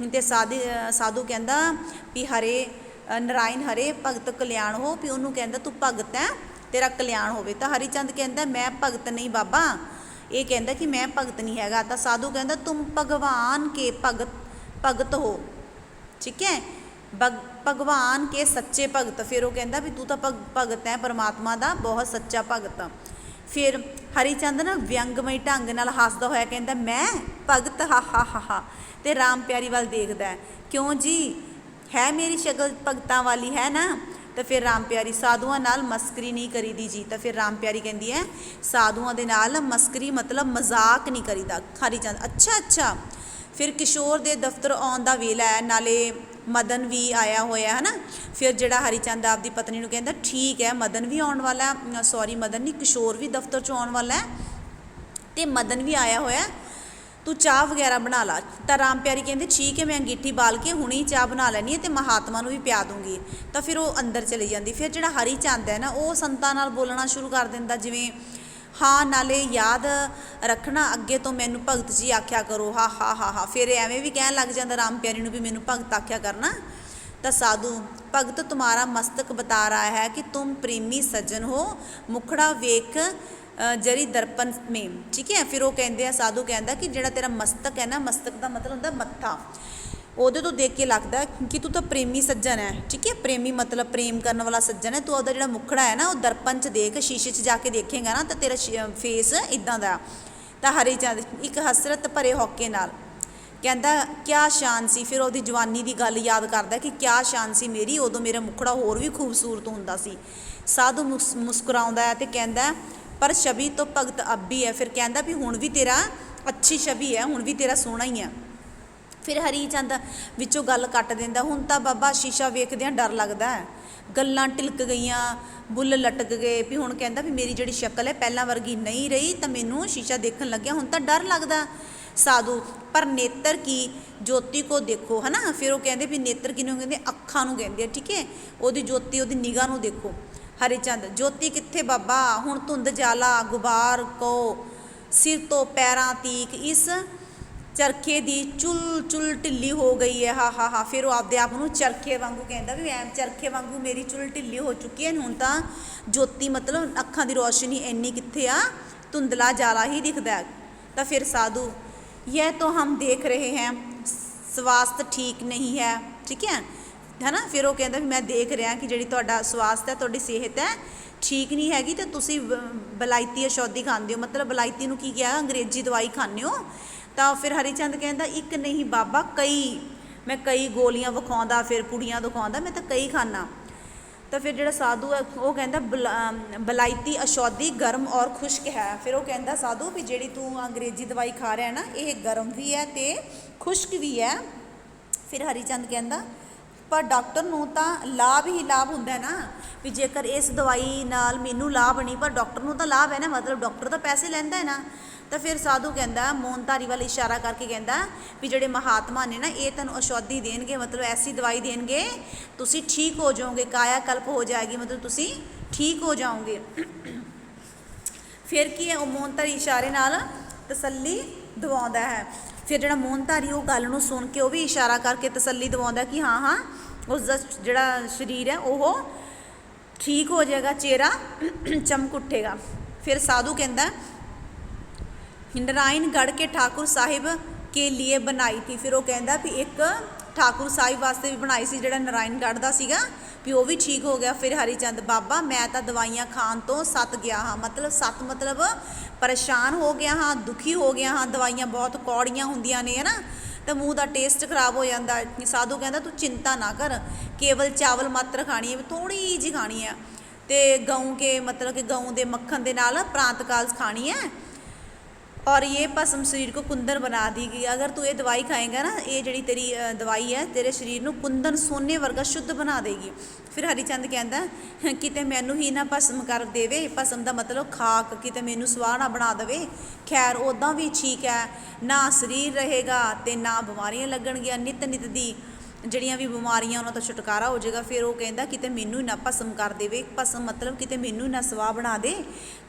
ਅਤੇ ਸਾਧੂ ਕਹਿੰਦਾ ਵੀ ਹਰੇ ਨਰਾਇਣ ਹਰੇ ਭਗਤ ਕਲਿਆਣ ਹੋ, ਵੀ ਉਹਨੂੰ ਕਹਿੰਦਾ ਤੂੰ ਭਗਤ ਹੈ ਤੇਰਾ ਕਲਿਆਣ ਹੋਵੇ। ਤਾਂ ਹਰੀਚੰਦ ਕਹਿੰਦਾ ਮੈਂ ਭਗਤ ਨਹੀਂ ਬਾਬਾ, ਇਹ ਕਹਿੰਦਾ ਕਿ ਮੈਂ ਭਗਤ ਨਹੀਂ ਹੈਗਾ। ਤਾਂ ਸਾਧੂ ਕਹਿੰਦਾ ਤੁਮ ਭਗਵਾਨ ਕੇ ਭਗਤ ਹੋ, ਠੀਕ ਹੈ, ਭਗਵਾਨ ਕੇ ਸੱਚੇ ਭਗਤ। ਫਿਰ ਉਹ ਕਹਿੰਦਾ ਵੀ ਤੂੰ ਤਾਂ ਭਗਤ ਹੈ ਪਰਮਾਤਮਾ ਦਾ, ਬਹੁਤ ਸੱਚਾ ਭਗਤ। ਫਿਰ ਹਰੀਚੰਦ ਨਾ ਵਿਅੰਗਮਈ ਢੰਗ ਨਾਲ ਹੱਸਦਾ ਹੋਇਆ ਕਹਿੰਦਾ ਮੈਂ ਭਗਤ, ਹਾ ਹਾ ਹਾ ਹਾ, ਅਤੇ ਰਾਮ ਪਿਆਰੀ ਵੱਲ ਦੇਖਦਾ ਕਿਉਂ ਜੀ, ਹੈ ਮੇਰੀ ਸ਼ਕਲ ਭਗਤਾਂ ਵਾਲੀ ਹੈ ਨਾ। ਤਾਂ ਫਿਰ ਰਾਮ ਪਿਆਰੀ ਸਾਧੂਆਂ ਨਾਲ ਮਸਕਰੀ ਨਹੀਂ ਕਰੀਦੀ ਜੀ। ਤਾਂ ਫਿਰ ਰਾਮ ਪਿਆਰੀ ਕਹਿੰਦੀ ਹੈ ਸਾਧੂਆਂ ਦੇ ਨਾਲ ਮਸਕਰੀ ਮਤਲਬ ਮਜ਼ਾਕ ਨਹੀਂ ਕਰੀਦਾ। ਹਰੀਚੰਦ ਅੱਛਾ ਅੱਛਾ। ਫਿਰ ਕਿਸ਼ੋਰ ਦੇ ਦਫ਼ਤਰ ਆਉਣ ਦਾ ਵੇਲਾ ਹੈ, ਨਾਲੇ ਮਦਨ ਵੀ ਆਇਆ ਹੋਇਆ ਹੈ ਨਾ। ਫਿਰ ਜਿਹੜਾ ਹਰੀਚੰਦ ਆਪਦੀ ਪਤਨੀ ਨੂੰ ਕਹਿੰਦਾ ਠੀਕ ਹੈ ਮਦਨ ਵੀ ਆਉਣ ਵਾਲਾ, ਸੌਰੀ ਮਦਨ ਨਹੀਂ ਕਿਸ਼ੋਰ ਵੀ ਦਫ਼ਤਰ 'ਚੋਂ ਆਉਣ ਵਾਲਾ ਹੈ, ਅਤੇ ਮਦਨ ਵੀ ਆਇਆ ਹੋਇਆ, ਤੂੰ ਚਾਹ ਵਗੈਰਾ ਬਣਾ ਲਾ। ਤਾਂ ਰਾਮ ਪਿਆਰੀ ਕਹਿੰਦੇ ਠੀਕ ਹੈ ਮੈਂ ਅੰਗੀਠੀ ਬਾਲ ਕੇ ਹੁਣੇ ਹੀ ਚਾਹ ਬਣਾ ਲੈਣੀ ਹੈ ਅਤੇ ਮਹਾਤਮਾ ਨੂੰ ਵੀ ਪਿਆ ਦੂੰਗੀ। ਤਾਂ ਫਿਰ ਉਹ ਅੰਦਰ ਚਲੀ ਜਾਂਦੀ। ਫਿਰ ਜਿਹੜਾ ਹਰੀਚੰਦ ਹੈ ਨਾ ਉਹ ਸੰਤਾਂ ਨਾਲ ਬੋਲਣਾ ਸ਼ੁਰੂ ਕਰ ਦਿੰਦਾ, ਜਿਵੇਂ ਹਾਂ ਨਾਲੇ ਯਾਦ ਰੱਖਣਾ ਅੱਗੇ ਤੋਂ ਮੈਨੂੰ ਭਗਤ ਜੀ ਆਖਿਆ ਕਰੋ, ਹਾ ਹਾ ਹਾ ਹਾ। ਫਿਰ ਐਵੇਂ ਵੀ ਕਹਿਣ ਲੱਗ ਜਾਂਦਾ ਰਾਮ ਪਿਆਰੀ ਨੂੰ ਵੀ ਮੈਨੂੰ ਭਗਤ ਆਖਿਆ ਕਰਨਾ। ਤਾਂ ਸਾਧੂ ਭਗਤ ਤੁਮਾਰਾ ਮਸਤਕ ਬਤਾ ਰਹਾ ਹੈ ਕਿ ਤੁਮ ਪ੍ਰੇਮੀ ਸੱਜਣ ਹੋ, ਮੁਖੜਾ ਵੇਖ ਜਰੀ ਦਰਪਨ ਮੇਂ, ਠੀਕ ਹੈ। ਫਿਰ ਉਹ ਕਹਿੰਦੇ ਆ ਸਾਧੂ ਕਹਿੰਦਾ ਕਿ ਜਿਹੜਾ ਤੇਰਾ ਮਸਤਕ ਹੈ ਨਾ, ਮਸਤਕ ਦਾ ਮਤਲਬ ਹੁੰਦਾ ਮੱਥਾ, ਉਹਦੇ ਤੋਂ ਦੇਖ ਕੇ ਲੱਗਦਾ ਕਿ ਤੂੰ ਤਾਂ ਪ੍ਰੇਮੀ ਸੱਜਣ ਹੈ, ਠੀਕ ਹੈ। ਪ੍ਰੇਮੀ ਮਤਲਬ ਪ੍ਰੇਮ ਕਰਨ ਵਾਲਾ ਸੱਜਣ ਹੈ। ਤੂੰ ਉਹਦਾ ਜਿਹੜਾ ਮੁਖੜਾ ਹੈ ਨਾ ਉਹ ਦਰਪਣ 'ਚ ਦੇਖ, ਸ਼ੀਸ਼ੇ 'ਚ ਜਾ ਕੇ ਦੇਖੇਗਾ ਨਾ ਤਾਂ ਤੇਰਾ ਫੇਸ ਇੱਦਾਂ ਦਾ। ਤਾਂ ਹਰੀਚੰਦ ਇੱਕ ਹਸਰਤ ਭਰੇ ਹੌਕੇ ਨਾਲ ਕਹਿੰਦਾ ਕਿਆ ਸ਼ਾਨ ਸੀ। ਫਿਰ ਉਹਦੀ ਜਵਾਨੀ ਦੀ ਗੱਲ ਯਾਦ ਕਰਦਾ ਕਿ ਕਿਆ ਸ਼ਾਨ ਸੀ ਮੇਰੀ, ਉਦੋਂ ਮੇਰਾ ਮੁਖੜਾ ਹੋਰ ਵੀ ਖੂਬਸੂਰਤ ਹੁੰਦਾ ਸੀ। ਸਾਧੂ ਮੁਸਕਰਾਉਂਦਾ ਹੈ ਅਤੇ ਕਹਿੰਦਾ ਪਰ ਛਵੀ ਤੋਂ ਭਗਤ ਅੱਬੀ ਹੈ। ਫਿਰ ਕਹਿੰਦਾ ਵੀ ਹੁਣ ਵੀ ਤੇਰਾ ਅੱਛੀ ਛਵੀ ਹੈ, ਹੁਣ ਵੀ ਤੇਰਾ ਸੋਹਣਾ ਹੀ ਹੈ। ਫਿਰ ਹਰੀਚੰਦ ਵਿੱਚੋਂ ਗੱਲ ਕੱਟ ਦਿੰਦਾ ਹੁਣ ਤਾਂ ਬਾਬਾ ਸ਼ੀਸ਼ਾ ਵੇਖਦਿਆਂ ਡਰ ਲੱਗਦਾ ਹੈ, ਗੱਲਾਂ ਢਿਲਕ ਗਈਆਂ, ਬੁੱਲ ਲਟਕ ਗਏ, ਵੀ ਹੁਣ ਕਹਿੰਦਾ ਵੀ ਮੇਰੀ ਜਿਹੜੀ ਸ਼ਕਲ ਹੈ ਪਹਿਲਾਂ ਵਰਗੀ ਨਹੀਂ ਰਹੀ, ਤਾਂ ਮੈਨੂੰ ਸ਼ੀਸ਼ਾ ਦੇਖਣ ਲੱਗਿਆ ਹੁਣ ਤਾਂ ਡਰ ਲੱਗਦਾ। ਸਾਧੂ ਪਰ ਨੇਤਰ ਕੀ ਜੋਤੀ ਕੋ ਦੇਖੋ, ਹੈ ਨਾ। ਫਿਰ ਉਹ ਕਹਿੰਦੇ ਵੀ ਨੇਤਰ ਕਿਹਨੂੰ ਕਹਿੰਦੇ, ਅੱਖਾਂ ਨੂੰ ਕਹਿੰਦੇ ਆ, ਠੀਕ ਹੈ, ਉਹਦੀ ਜੋਤੀ ਉਹਦੀ ਨਿਗਾਹ ਨੂੰ ਦੇਖੋ। ਹਰੀਚੰਦ ਜੋਤੀ ਕਿੱਥੇ ਬਾਬਾ, ਹੁਣ ਧੁੰਦ ਜਾਲਾ ਗੁਬਾਰ ਕੋ ਸਿਰ ਤੋਂ ਪੈਰਾਂ ਤੀਕ, ਇਸ ਚਰਖੇ ਦੀ ਚੁੱਲ ਚੁੱਲ ਢਿੱਲੀ ਹੋ ਗਈ ਹੈ, ਹਾ ਹਾ ਹਾ। ਫਿਰ ਉਹ ਆਪਦੇ ਆਪ ਨੂੰ ਚਰਖੇ ਵਾਂਗੂ ਕਹਿੰਦਾ ਵੀ ਐ ਚਰਖੇ ਵਾਂਗੂ ਮੇਰੀ ਚੁੱਲ ਢਿੱਲੀ ਹੋ ਚੁੱਕੀ ਹੈ, ਹੁਣ ਤਾਂ ਜੋਤੀ ਮਤਲਬ ਅੱਖਾਂ ਦੀ ਰੋਸ਼ਨੀ ਇੰਨੀ ਕਿੱਥੇ ਆ, ਧੁੰਦਲਾ ਜਾਲਾ ਹੀ ਦਿਖਦਾ ਹੈ। ਤਾਂ ਫਿਰ ਸਾਧੂ, ਇਹ ਤਾਂ ਹਮ ਦੇਖ ਰਹੇ ਹੈ ਸਵਾਸਥ ਠੀਕ ਨਹੀਂ ਹੈ, ਠੀਕ ਹੈ ਨਾ। ਫਿਰ ਉਹ ਕਹਿੰਦਾ ਵੀ ਮੈਂ ਦੇਖ ਰਿਹਾ ਕਿ ਜਿਹੜੀ ਤੁਹਾਡਾ ਸਵਾਸਥ ਹੈ, ਤੁਹਾਡੀ ਸਿਹਤ ਹੈ ਠੀਕ ਨਹੀਂ ਹੈਗੀ, ਅਤੇ ਤੁਸੀਂ ਬਲਾਇਤੀ ਔਸ਼ਧੀ ਖਾਂਦੇ ਹੋ, ਮਤਲਬ ਬਲਾਇਤੀ ਨੂੰ ਕੀ ਕਿਹਾ, ਅੰਗਰੇਜ਼ੀ ਦਵਾਈ ਖਾਂਦੇ ਹੋ। ਤਾਂ ਫਿਰ ਹਰੀ ਚੰਦ ਕਹਿੰਦਾ ਇੱਕ ਨਹੀਂ ਬਾਬਾ ਕਈ, ਮੈਂ ਕਈ ਗੋਲੀਆਂ ਵਿਖਾਉਂਦਾ, ਫਿਰ ਪੁੜੀਆਂ ਦਿਖਾਉਂਦਾ, ਮੈਂ ਤਾਂ ਕਈ ਖਾਨਾ। ਤਾਂ ਫਿਰ ਜਿਹੜਾ ਸਾਧੂ ਹੈ ਉਹ ਕਹਿੰਦਾ ਬਲਾਇਤੀ ਔਸ਼ਧੀ ਗਰਮ ਔਰ ਖੁਸ਼ਕ ਹੈ। ਫਿਰ ਉਹ ਕਹਿੰਦਾ ਸਾਧੂ ਵੀ ਜਿਹੜੀ ਤੂੰ ਅੰਗਰੇਜ਼ੀ ਦਵਾਈ ਖਾ ਰਿਹਾ ਨਾ, ਇਹ ਗਰਮ ਵੀ ਹੈ ਅਤੇ ਖੁਸ਼ਕ ਵੀ ਹੈ। ਫਿਰ ਹਰੀ ਚੰਦ ਕਹਿੰਦਾ ਪਰ ਡਾਕਟਰ ਨੂੰ ਤਾਂ ਲਾਭ ਹੀ ਲਾਭ ਹੁੰਦਾ ਨਾ, ਵੀ ਜੇਕਰ ਇਸ ਦਵਾਈ ਨਾਲ ਮੈਨੂੰ ਲਾਭ ਨਹੀਂ, ਪਰ ਡਾਕਟਰ ਨੂੰ ਤਾਂ ਲਾਭ ਹੈ ਨਾ, ਮਤਲਬ ਡਾਕਟਰ ਤਾਂ ਪੈਸੇ ਲੈਂਦਾ ਹੈ ਨਾ। ਤਾਂ ਫਿਰ ਸਾਧੂ ਕਹਿੰਦਾ ਮੋਨਧਾਰੀ ਵੱਲ ਇਸ਼ਾਰਾ ਕਰਕੇ ਕਹਿੰਦਾ ਵੀ ਜਿਹੜੇ ਮਹਾਤਮਾ ਨੇ ਨਾ, ਇਹ ਤੁਹਾਨੂੰ ਔਸ਼ਧੀ ਦੇਣਗੇ, ਮਤਲਬ ਐਸੀ ਦਵਾਈ ਦੇਣਗੇ ਤੁਸੀਂ ਠੀਕ ਹੋ ਜਾਓਗੇ, ਕਾਇਆ ਕਲਪ ਹੋ ਜਾਏਗੀ, ਮਤਲਬ ਤੁਸੀਂ ਠੀਕ ਹੋ ਜਾਓਗੇ। ਫਿਰ ਕੀ ਹੈ, ਉਹ ਮੋਨਧਾਰੀ ਇਸ਼ਾਰੇ ਨਾਲ ਤਸੱਲੀ ਦਿਵਾਉਂਦਾ ਹੈ। ਫਿਰ ਜਿਹੜਾ ਮੋਨਧਾਰੀ ਉਹ ਗੱਲ ਨੂੰ ਸੁਣ ਕੇ ਉਹ ਵੀ ਇਸ਼ਾਰਾ ਕਰਕੇ ਤਸੱਲੀ ਦਿਵਾਉਂਦਾ ਕਿ ਹਾਂ ਹਾਂ ਉਸ ਦਾ ਜਿਹੜਾ ਸਰੀਰ ਹੈ ਉਹ ਠੀਕ ਹੋ ਜਾਏਗਾ, ਚਿਹਰਾ ਚਮਕ ਉੱਠੇਗਾ। ਫਿਰ ਸਾਧੂ ਕਹਿੰਦਾ ਨਾਰਾਇਣਗੜ੍ਹ ਕੇ ਠਾਕੁਰ ਸਾਹਿਬ ਕੇ लिए ਬਣਾਈ ਥੀ। ਫਿਰ ਉਹ ਕਹਿੰਦਾ ਵੀ ਇੱਕ ਠਾਕੁਰ ਸਾਹਿਬ ਵਾਸਤੇ ਵੀ ਬਣਾਈ ਸੀ, ਜਿਹੜਾ ਨਾਰਾਇਣਗੜ੍ਹ ਦਾ ਸੀਗਾ, ਵੀ ਉਹ ਵੀ ਠੀਕ ਹੋ ਗਿਆ। ਫਿਰ ਹਰੀ ਚੰਦ ਬਾਬਾ ਮੈਂ ਤਾਂ ਦਵਾਈਆਂ ਖਾਣ ਤੋਂ ਸੱਤ ਗਿਆ ਹਾਂ, ਮਤਲਬ ਸੱਤ ਮਤਲਬ ਪਰੇਸ਼ਾਨ ਹੋ ਗਿਆ ਹਾਂ, ਦੁਖੀ ਹੋ ਗਿਆ ਹਾਂ, ਦਵਾਈਆਂ ਬਹੁਤ ਕੌੜੀਆਂ ਹੁੰਦੀਆਂ ਨੇ, ਹੈ ਨਾ, ਤਾਂ ਮੂੰਹ ਦਾ ਟੇਸਟ ਖਰਾਬ ਹੋ ਜਾਂਦਾ। ਸਾਧੂ ਕਹਿੰਦਾ ਤੂੰ ਚਿੰਤਾ ਨਾ ਕਰ, ਕੇਵਲ ਚਾਵਲ ਮਾਤਰ ਖਾਣੀ ਹੈ, ਥੋੜ੍ਹੀ ਜਿਹੀ ਖਾਣੀ ਹੈ, ਅਤੇ ਗਊ ਕੇ ਮਤਲਬ ਕਿ ਗਊ ਦੇ ਮੱਖਣ ਦੇ ਨਾਲ ਪ੍ਰਾਂਤ ਕਾਲ ਖਾਣੀ ਹੈ, और ये भस्म शरीर को कुंदन बना देगी। अगर तू ये दवाई खाएगा ना, ये जी तेरी दवाई है तेरे शरीर को कुंदन सोने वर्गा शुद्ध बना देगी। फिर हरीचंद कहता किते मैनू ही ना भस्म कर देवे, भस्म का मतलब खाक, किते मैनू स्वाह ना बना देवे। खैर उदा भी ठीक है, ना शरीर रहेगा तो ना बीमारियां लगणगियां, नित नित दी ਜਿਹੜੀਆਂ ਵੀ ਬਿਮਾਰੀਆਂ ਉਹਨਾਂ ਤੋਂ ਛੁਟਕਾਰਾ ਹੋ ਜਾਏਗਾ। ਫਿਰ ਉਹ ਕਹਿੰਦਾ ਕਿਤੇ ਮੈਨੂੰ ਹੀ ਨਾ ਭਸਮ ਕਰ ਦੇਵੇ, ਭਸਮ ਮਤਲਬ ਕਿਤੇ ਮੈਨੂੰ ਹੀ ਨਾ ਸਵਾਹ ਬਣਾ ਦੇ।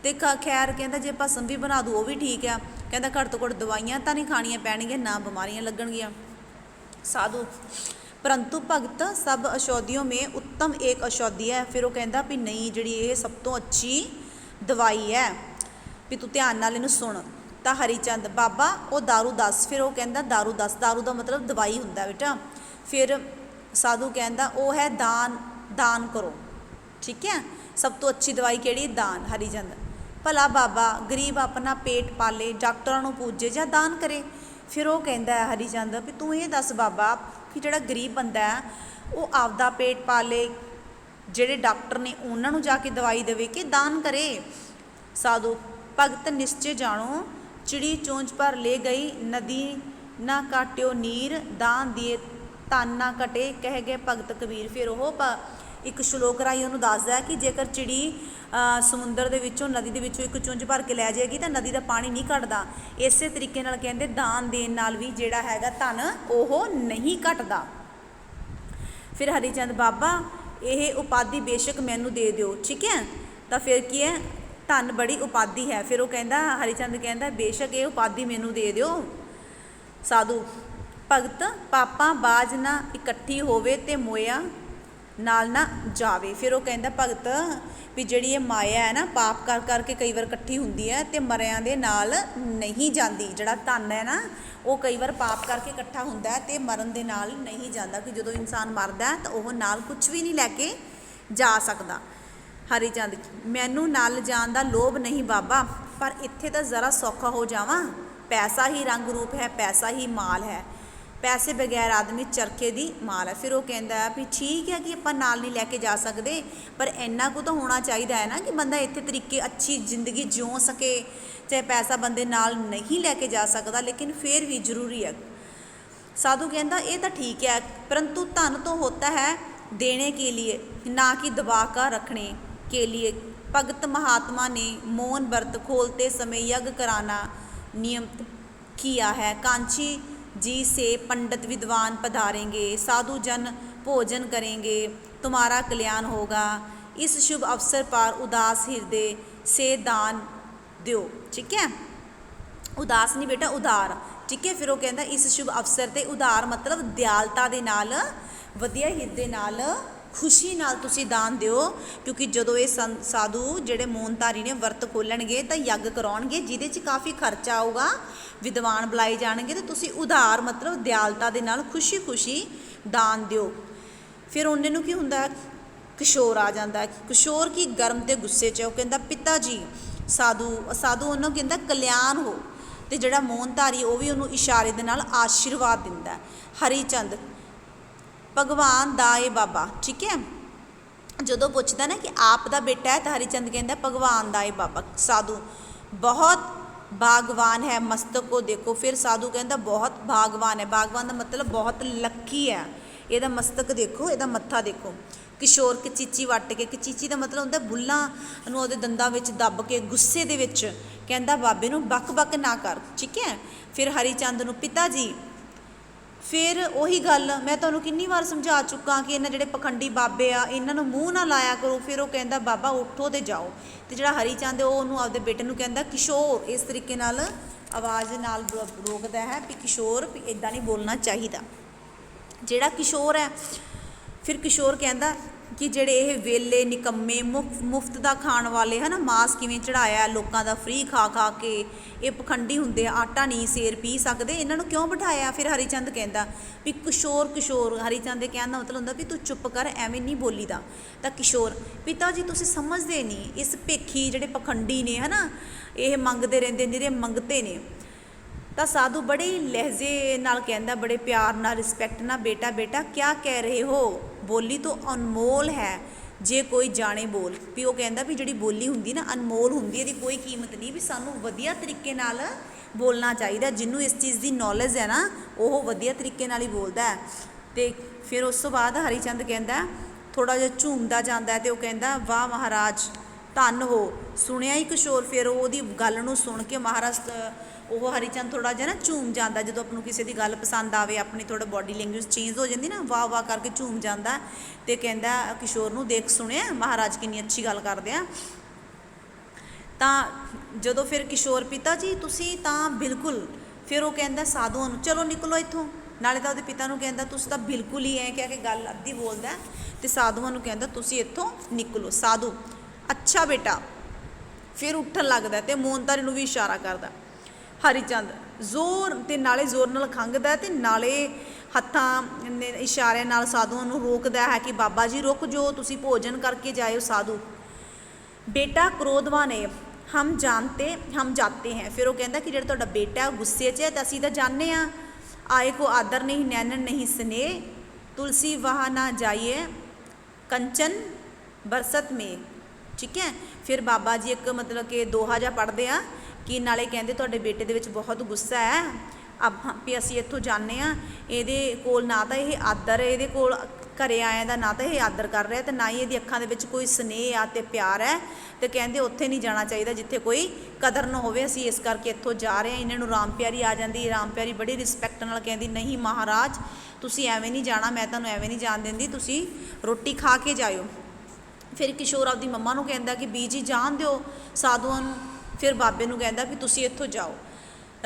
ਤੇ ਖੈਰ ਕਹਿੰਦਾ ਜੇ ਭਸਮ ਵੀ ਬਣਾ ਦੂ ਉਹ ਵੀ ਠੀਕ ਆ, ਕਹਿੰਦਾ ਘੱਟ ਤੋਂ ਘੱਟ ਦਵਾਈਆਂ ਤਾਂ ਨਹੀਂ ਖਾਣੀਆਂ ਪੈਣਗੀਆਂ, ਨਾ ਬਿਮਾਰੀਆਂ ਲੱਗਣਗੀਆਂ। ਸਾਧੂ परंतु भगत सब औषधियों में उत्तम एक औषधि है। फिर वो कहता भी नहीं जी ये सब तो अच्छी दवाई है, भी तू ध्यान नाल इनू सुन। तो हरीचंद बाबा वो दारू दस। फिर वो कहता दारू दस, दारू का मतलब दवाई हुंदा बेटा। फिर साधु कहता वो है दान, दान करो, ठीक है। सब तो अच्छी दवाई केड़ी? दान। हरीचंद भला बाबा गरीब अपना पेट पाले, डॉक्टरों को पूजे या दान करे। फिर वो कहता है हरीचंद भी तू ये दस बाबा कि जो गरीब बंदा है वो आपदा पेट पाले, जेडे डॉक्टर ने उन्होंने जाके दवाई देवे कि दान करे। साधु भगत निश्चय जानो चिड़ी चोंच पर ले गई, नदी ना काट्यो नीर, दान दिए धन ना कटे, कह गए भगत कबीर। फिर वो एक श्लोक राही उन्होंने दसदा है कि जेकर चिड़ी समुंदर दे विचों नदी दे विचों एक चुंझ भर के लै जाएगी तो नदी का पानी नहीं घटदा। इस तरीके नाल कहंदे दान देण नाल भी जिहड़ा हैगा धन ओह नहीं घटदा। फिर हरीचंद बाबा यह उपाधि बेशक मैनू दे दिओ, ठीक है। तो फिर की है धन बड़ी उपाधि है। फिर वो कहंदा हरीचंद कहंदा बेशक ये उपाधि मैनू दे दिओ। साधु भगत पापा बाज ना इकट्ठी होवे ते मोया नाल ना जावे। फिर वो कहंदा भगत भी जिहड़ी ये माया है ना पाप कर करके कई बार इकट्ठी हुंदी है ते मरियां दे नाल नहीं जाती। जिहड़ा धन है ना वो कई बार पाप करके इकट्ठा हुंदा है ते मरन दे नाल नहीं जाता, कि जदों इंसान मरदा है तो वह नाल कुछ भी नहीं लैके जा सकता। हरीचंद मैनू नाल जान दा लोभ नहीं बाबा, पर इत्थे तो ज़रा सौखा हो जावां। पैसा ही रंग रूप है, पैसा ही माल है, पैसे बगैर आदमी चरखे दी माल है। फिर वो कहता है भी ठीक है कि अपन नाल नहीं लैके जा सकते, पर इन्ना को तो होना चाहिए है ना कि बंदा इत्थे तरीके अच्छी जिंदगी जिउ सके। चाहे पैसा बंदे नाल नहीं लैके जा सकता, लेकिन फिर भी जरूरी है। साधु कहता ये तो ठीक है, परंतु धन तो होता है देने के लिए, ना कि दबा कर रखने के लिए। भगत महात्मा ने मौन व्रत खोलते समय यज्ञ कराना नियमित किया है। कांची जी से पंडित विद्वान पधारेंगे, साधु जन भोजन करेंगे, तुम्हारा कल्याण होगा। इस शुभ अवसर पर उदास हृदय से दान दो, ठीक है। उदास नहीं बेटा उदार, ਠੀਕ ਹੈ। ਫਿਰ ਉਹ ਕਹਿੰਦਾ ਇਸ ਸ਼ੁਭ ਅਵਸਰ 'ਤੇ ਉਧਾਰ ਮਤਲਬ ਦਿਆਲਤਾ ਦੇ ਨਾਲ, ਵਧੀਆ ਹਿਰਦੇ ਨਾਲ, ਖੁਸ਼ੀ ਨਾਲ ਤੁਸੀਂ ਦਾਨ ਦਿਓ, ਕਿਉਂਕਿ ਜਦੋਂ ਇਹ ਸਾਧੂ ਜਿਹੜੇ ਮੌਨਧਾਰੀ ਨੇ ਵਰਤ ਖੋਲਣਗੇ ਤਾਂ ਯੱਗ ਕਰਾਉਣਗੇ ਜਿਹਦੇ 'ਚ ਕਾਫੀ ਖਰਚਾ ਆਊਗਾ, ਵਿਦਵਾਨ ਬੁਲਾਏ ਜਾਣਗੇ, ਤੇ ਤੁਸੀਂ ਉਧਾਰ ਮਤਲਬ ਦਿਆਲਤਾ ਦੇ ਨਾਲ ਖੁਸ਼ੀ ਦਾਨ ਦਿਓ। ਫਿਰ ਉਹਨੇ ਨੂੰ ਕੀ ਹੁੰਦਾ, ਕਿਸ਼ੋਰ ਆ ਜਾਂਦਾ। ਕਿਸ਼ੋਰ ਕੀ ਗਰਮ ਤੇ ਗੁੱਸੇ 'ਚ, ਉਹ ਕਹਿੰਦਾ ਪਿਤਾ ਜੀ, ਸਾਧੂ ਉਹਨੂੰ ਕਹਿੰਦਾ ਕਲਿਆਣ ਹੋ, ਤੇ ਜਿਹੜਾ ਮੌਨਧਾਰੀ ਉਹ ਵੀ ਉਹਨੂੰ ਇਸ਼ਾਰੇ ਦੇ ਨਾਲ ਆਸ਼ੀਰਵਾਦ ਦਿੰਦਾ। ਹਰੀ ਚੰਦ ਭਗਵਾਨ ਦਾ ਇਹ ਬਾਬਾ, ਠੀਕ ਹੈ। ਜਦੋਂ ਪੁੱਛਦਾ ਨਾ ਕਿ ਆਪ ਦਾ ਬੇਟਾ ਹੈ ਤਾਂ ਹਰੀ ਚੰਦ ਕਹਿੰਦਾ ਭਗਵਾਨ ਦਾ ਇਹ ਬਾਬਾ। ਸਾਧੂ ਬਹੁਤ ਭਾਗਵਾਨ ਹੈ, ਮਸਤਕ ਕੋ ਦੇਖੋ। ਫਿਰ ਸਾਧੂ ਕਹਿੰਦਾ ਬਹੁਤ ਭਾਗਵਾਨ ਹੈ, ਭਾਗਵਾਨ ਦਾ ਮਤਲਬ ਬਹੁਤ ਲੱਕੀ ਹੈ, ਇਹਦਾ ਮਸਤਕ ਦੇਖੋ, ਇਹਦਾ ਮੱਥਾ ਦੇਖੋ। ਕਿਸ਼ੋਰ ਕਚੀਚੀ ਵੱਟ ਕੇ, ਕਚੀਚੀ ਦਾ ਮਤਲਬ ਹੁੰਦਾ ਬੁੱਲਾਂ ਨੂੰ ਉਹਦੇ ਦੰਦਾਂ ਵਿੱਚ ਦੱਬ ਕੇ ਗੁੱਸੇ ਦੇ ਵਿੱਚ ਕਹਿੰਦਾ ਬਾਬੇ ਨੂੰ ਬਕ ਨਾ ਕਰ, ਠੀਕ ਹੈ। ਫਿਰ ਹਰੀ ਚੰਦ ਨੂੰ ਪਿਤਾ ਜੀ, ਫਿਰ ਉਹੀ ਗੱਲ ਮੈਂ ਤੁਹਾਨੂੰ ਕਿੰਨੀ ਵਾਰ ਸਮਝਾ ਚੁੱਕਾ ਕਿ ਇਹਨਾਂ ਜਿਹੜੇ ਪਖੰਡੀ ਬਾਬੇ ਆ ਇਹਨਾਂ ਨੂੰ ਮੂੰਹ ਨਾ ਲਾਇਆ ਕਰੋ। ਫਿਰ ਉਹ ਕਹਿੰਦਾ ਬਾਬਾ ਉੱਠੋ ਤੇ ਜਾਓ, ਤੇ ਜਿਹੜਾ ਹਰੀ ਚੰਦ ਉਹ ਉਹਨੂੰ ਆਪਦੇ ਬੇਟੇ ਨੂੰ ਕਹਿੰਦਾ ਕਿਸ਼ੋਰ, ਇਸ ਤਰੀਕੇ ਨਾਲ ਆਵਾਜ਼ ਨਾਲ ਰੋਕਦਾ ਹੈ ਵੀ ਕਿਸ਼ੋਰ ਵੀ ਇੱਦਾਂ ਨਹੀਂ ਬੋਲਣਾ ਚਾਹੀਦਾ। ਜਿਹੜਾ ਕਿਸ਼ੋਰ ਹੈ, ਫਿਰ ਕਿਸ਼ੋਰ ਕਹਿੰਦਾ ਕਿ ਜਿਹੜੇ ਇਹ ਵੇਲੇ ਨਿਕੰਮੇ ਮੁਫਤ ਦਾ ਖਾਣ ਵਾਲੇ ਹੈ ਨਾ, ਮਾਸ ਕਿਵੇਂ ਚੜਾਇਆ ਲੋਕਾਂ ਦਾ ਫ੍ਰੀ ਖਾ ਕੇ, ਇਹ ਪਖੰਡੀ ਹੁੰਦੇ ਆ, ਆਟਾ ਨਹੀਂ ਸੇਰ ਪੀ ਸਕਦੇ, ਇਹਨਾਂ ਨੂੰ ਕਿਉਂ ਬਿਠਾਇਆ। ਫਿਰ ਹਰੀ ਚੰਦ ਕਹਿੰਦਾ ਵੀ ਕਿਸ਼ੋਰ, ਹਰੀ ਚੰਦ ਦੇ ਕਹਿਣ ਦਾ ਮਤਲਬ ਹੁੰਦਾ ਵੀ ਤੂੰ ਚੁੱਪ ਕਰ, ਐਵੇਂ ਨਹੀਂ ਬੋਲੀਦਾ। ਤਾਂ ਕਿਸ਼ੋਰ, ਪਿਤਾ ਜੀ ਤੁਸੀਂ ਸਮਝਦੇ ਨਹੀਂ, ਇਸ ਭੇਖੀ ਜਿਹੜੇ ਪਖੰਡੀ ਨੇ ਹੈ ਨਾ, ਇਹ ਮੰਗਦੇ ਰਹਿੰਦੇ, ਜਿਹੜੇ ਮੰਗਤੇ ਨੇ। ਤਾਂ ਸਾਧੂ ਬੜੇ ਲਹਿਜੇ ਨਾਲ ਕਹਿੰਦਾ, ਬੜੇ ਪਿਆਰ ਨਾਲ, ਰਿਸਪੈਕਟ ਨਾਲ, ਬੇਟਾ ਕਿਆ ਕਹਿ ਰਹੇ ਹੋ, ਬੋਲੀ ਤਾਂ ਅਨਮੋਲ ਹੈ, ਜੇ ਕੋਈ ਜਾਣੇ ਬੋਲ। ਵੀ ਉਹ ਕਹਿੰਦਾ ਵੀ ਜਿਹੜੀ ਬੋਲੀ ਹੁੰਦੀ ਨਾ ਅਨਮੋਲ ਹੁੰਦੀ, ਇਹਦੀ ਕੋਈ ਕੀਮਤ ਨਹੀਂ, ਵੀ ਸਾਨੂੰ ਵਧੀਆ ਤਰੀਕੇ ਨਾਲ ਬੋਲਣਾ ਚਾਹੀਦਾ। ਜਿਹਨੂੰ ਇਸ ਚੀਜ਼ ਦੀ ਨੌਲੇਜ ਹੈ ਨਾ ਉਹ ਵਧੀਆ ਤਰੀਕੇ ਨਾਲ ਹੀ ਬੋਲਦਾ ਹੈ। ਤੇ ਫਿਰ ਉਸ ਤੋਂ ਬਾਅਦ ਹਰੀ ਚੰਦ ਕਹਿੰਦਾ, ਥੋੜ੍ਹਾ ਜਿਹਾ ਝੂਮਦਾ ਜਾਂਦਾ ਤੇ ਉਹ ਕਹਿੰਦਾ ਵਾਹ ਮਹਾਰਾਜ ਧੰਨ ਹੋ। ਸੁਣਿਆ ਹੀ ਕਿਸ਼ੋਰ, ਫਿਰ ਉਹਦੀ ਗੱਲ ਨੂੰ ਸੁਣ ਕੇ ਮਹਾਰਾਜ ਉਹ ਹਰੀ ਚੰਦ ਥੋੜ੍ਹਾ ਜਿਹਾ ਨਾ ਝੂਮ ਜਾਂਦਾ। ਜਦੋਂ ਆਪਾਂ ਨੂੰ ਕਿਸੇ ਦੀ ਗੱਲ ਪਸੰਦ ਆਵੇ, ਆਪਣੀ ਥੋੜ੍ਹਾ ਬੋਡੀ ਲੈਂਗੁਏਜ ਚੇਂਜ ਹੋ ਜਾਂਦੀ ਨਾ, ਵਾਹ ਕਰਕੇ ਝੂਮ ਜਾਂਦਾ ਤੇ ਕਹਿੰਦਾ ਕਿਸ਼ੋਰ ਨੂੰ, ਦੇਖ ਸੁਣਿਆ ਮਹਾਰਾਜ ਕਿੰਨੀ ਅੱਛੀ ਗੱਲ ਕਰਦੇ ਆ। ਤਾਂ ਜਦੋਂ ਫਿਰ ਕਿਸ਼ੋਰ, ਪਿਤਾ ਜੀ ਤੁਸੀਂ ਤਾਂ ਬਿਲਕੁਲ, ਫਿਰ ਉਹ ਕਹਿੰਦਾ ਸਾਧੂਆਂ ਨੂੰ ਚਲੋ ਨਿਕਲੋ ਇੱਥੋਂ। ਨਾਲੇ ਤਾਂ ਉਹਦੇ ਪਿਤਾ ਨੂੰ ਕਹਿੰਦਾ ਤੁਸੀਂ ਤਾਂ ਬਿਲਕੁਲ ਹੀ ਐਂ ਕਹਿ ਕੇ ਗੱਲ ਅੱਧੀ ਬੋਲਦਾ, ਤੇ ਸਾਧੂਆਂ ਨੂੰ ਕਹਿੰਦਾ ਤੁਸੀਂ ਇੱਥੋਂ ਨਿਕਲੋ। ਸਾਧੂ ਅੱਛਾ ਬੇਟਾ, ਫਿਰ ਉੱਠਣ ਲੱਗਦਾ ਤੇ ਮੌਨਧਾਰੀ ਨੂੰ ਵੀ ਇਸ਼ਾਰਾ ਕਰਦਾ। ਹਰੀ ਚੰਦ ਜ਼ੋਰ ਤੇ ਨਾਲੇ ਜ਼ੋਰ ਨਾਲ ਖੰਘਦਾ ਤੇ ਨਾਲੇ ਹੱਥਾਂ ਇਸ਼ਾਰਿਆਂ ਨਾਲ ਸਾਧੂਆਂ ਨੂੰ ਰੋਕਦਾ ਹੈ ਕਿ ਬਾਬਾ ਜੀ ਰੁਕ ਜਾਓ, ਤੁਸੀਂ ਭੋਜਨ ਕਰਕੇ ਜਾਇਓ। ਸਾਧੂ ਬੇਟਾ ਕ੍ਰੋਧਵਾਨ ਹੈ, ਹਮ ਜਾਤੇ ਹੈ। ਫਿਰ ਉਹ ਕਹਿੰਦਾ ਕਿ ਜਿਹੜਾ ਤੁਹਾਡਾ ਬੇਟਾ ਗੁੱਸੇ 'ਚ ਹੈ ਤਾਂ ਅਸੀਂ ਤਾਂ ਜਾਣਦੇ ਹਾਂ। ਆਏ ਕੋ ਆਦਰ ਨਹੀਂ, ਨੈਣਨ ਨਹੀਂ ਸਨੇਹ, ਤੁਲਸੀ ਵਾਹ ਨਾ ਜਾਈਏ ਕੰਚਨ ਬਰਸਤ ਮੇ, ਠੀਕ ਹੈ। ਫਿਰ ਬਾਬਾ ਜੀ ਇੱਕ ਮਤਲਬ ਕਿ ਦੋਹਾ ਜਿਹਾ ਪੜ੍ਹਦੇ ਆ ਕਿ ਨਾਲੇ ਕਹਿੰਦੇ ਤੁਹਾਡੇ ਬੇਟੇ ਦੇ ਵਿੱਚ ਬਹੁਤ ਗੁੱਸਾ ਹੈ, ਵੀ ਅਸੀਂ ਇੱਥੋਂ ਜਾਂਦੇ ਹਾਂ, ਇਹਦੇ ਕੋਲ ਨਾ ਤਾਂ ਇਹ ਆਦਰ, ਇਹਦੇ ਕੋਲ ਘਰੇ ਆਇਆਂ ਦਾ ਨਾ ਤਾਂ ਇਹ ਆਦਰ ਕਰ ਰਿਹਾ, ਤੇ ਨਾ ਹੀ ਇਹਦੀ ਅੱਖਾਂ ਦੇ ਵਿੱਚ ਕੋਈ ਸਨੇਹ ਆ ਤੇ ਪਿਆਰ ਹੈ, ਤੇ ਕਹਿੰਦੇ ਉੱਥੇ ਨਹੀਂ ਜਾਣਾ ਚਾਹੀਦਾ ਜਿੱਥੇ ਕੋਈ ਕਦਰ ਨਾ ਹੋਵੇ, ਅਸੀਂ ਇਸ ਕਰਕੇ ਇੱਥੋਂ ਜਾ ਰਹੇ ਹਾਂ। ਇਹਨਾਂ ਨੂੰ ਰਾਮ ਪਿਆਰੀ ਆ ਜਾਂਦੀ, ਰਾਮ ਪਿਆਰੀ ਬੜੀ ਰਿਸਪੈਕਟ ਨਾਲ ਕਹਿੰਦੀ ਨਹੀਂ ਮਹਾਰਾਜ ਤੁਸੀਂ ਐਵੇਂ ਨਹੀਂ ਜਾਣਾ, ਮੈਂ ਤੁਹਾਨੂੰ ਐਵੇਂ ਨਹੀਂ ਜਾਣ ਦਿੰਦੀ, ਤੁਸੀਂ ਰੋਟੀ ਖਾ ਕੇ ਜਾਇਓ। ਫਿਰ ਕਿਸ਼ੋਰ ਆਪਦੀ ਮੰਮਾ ਨੂੰ ਕਹਿੰਦਾ ਕਿ ਬੀਜੀ ਜਾਣ ਦਿਓ ਸਾਧੂਆਂ ਨੂੰ। ਫਿਰ ਬਾਬੇ ਨੂੰ ਕਹਿੰਦਾ ਵੀ ਤੁਸੀਂ ਇੱਥੋਂ ਜਾਓ।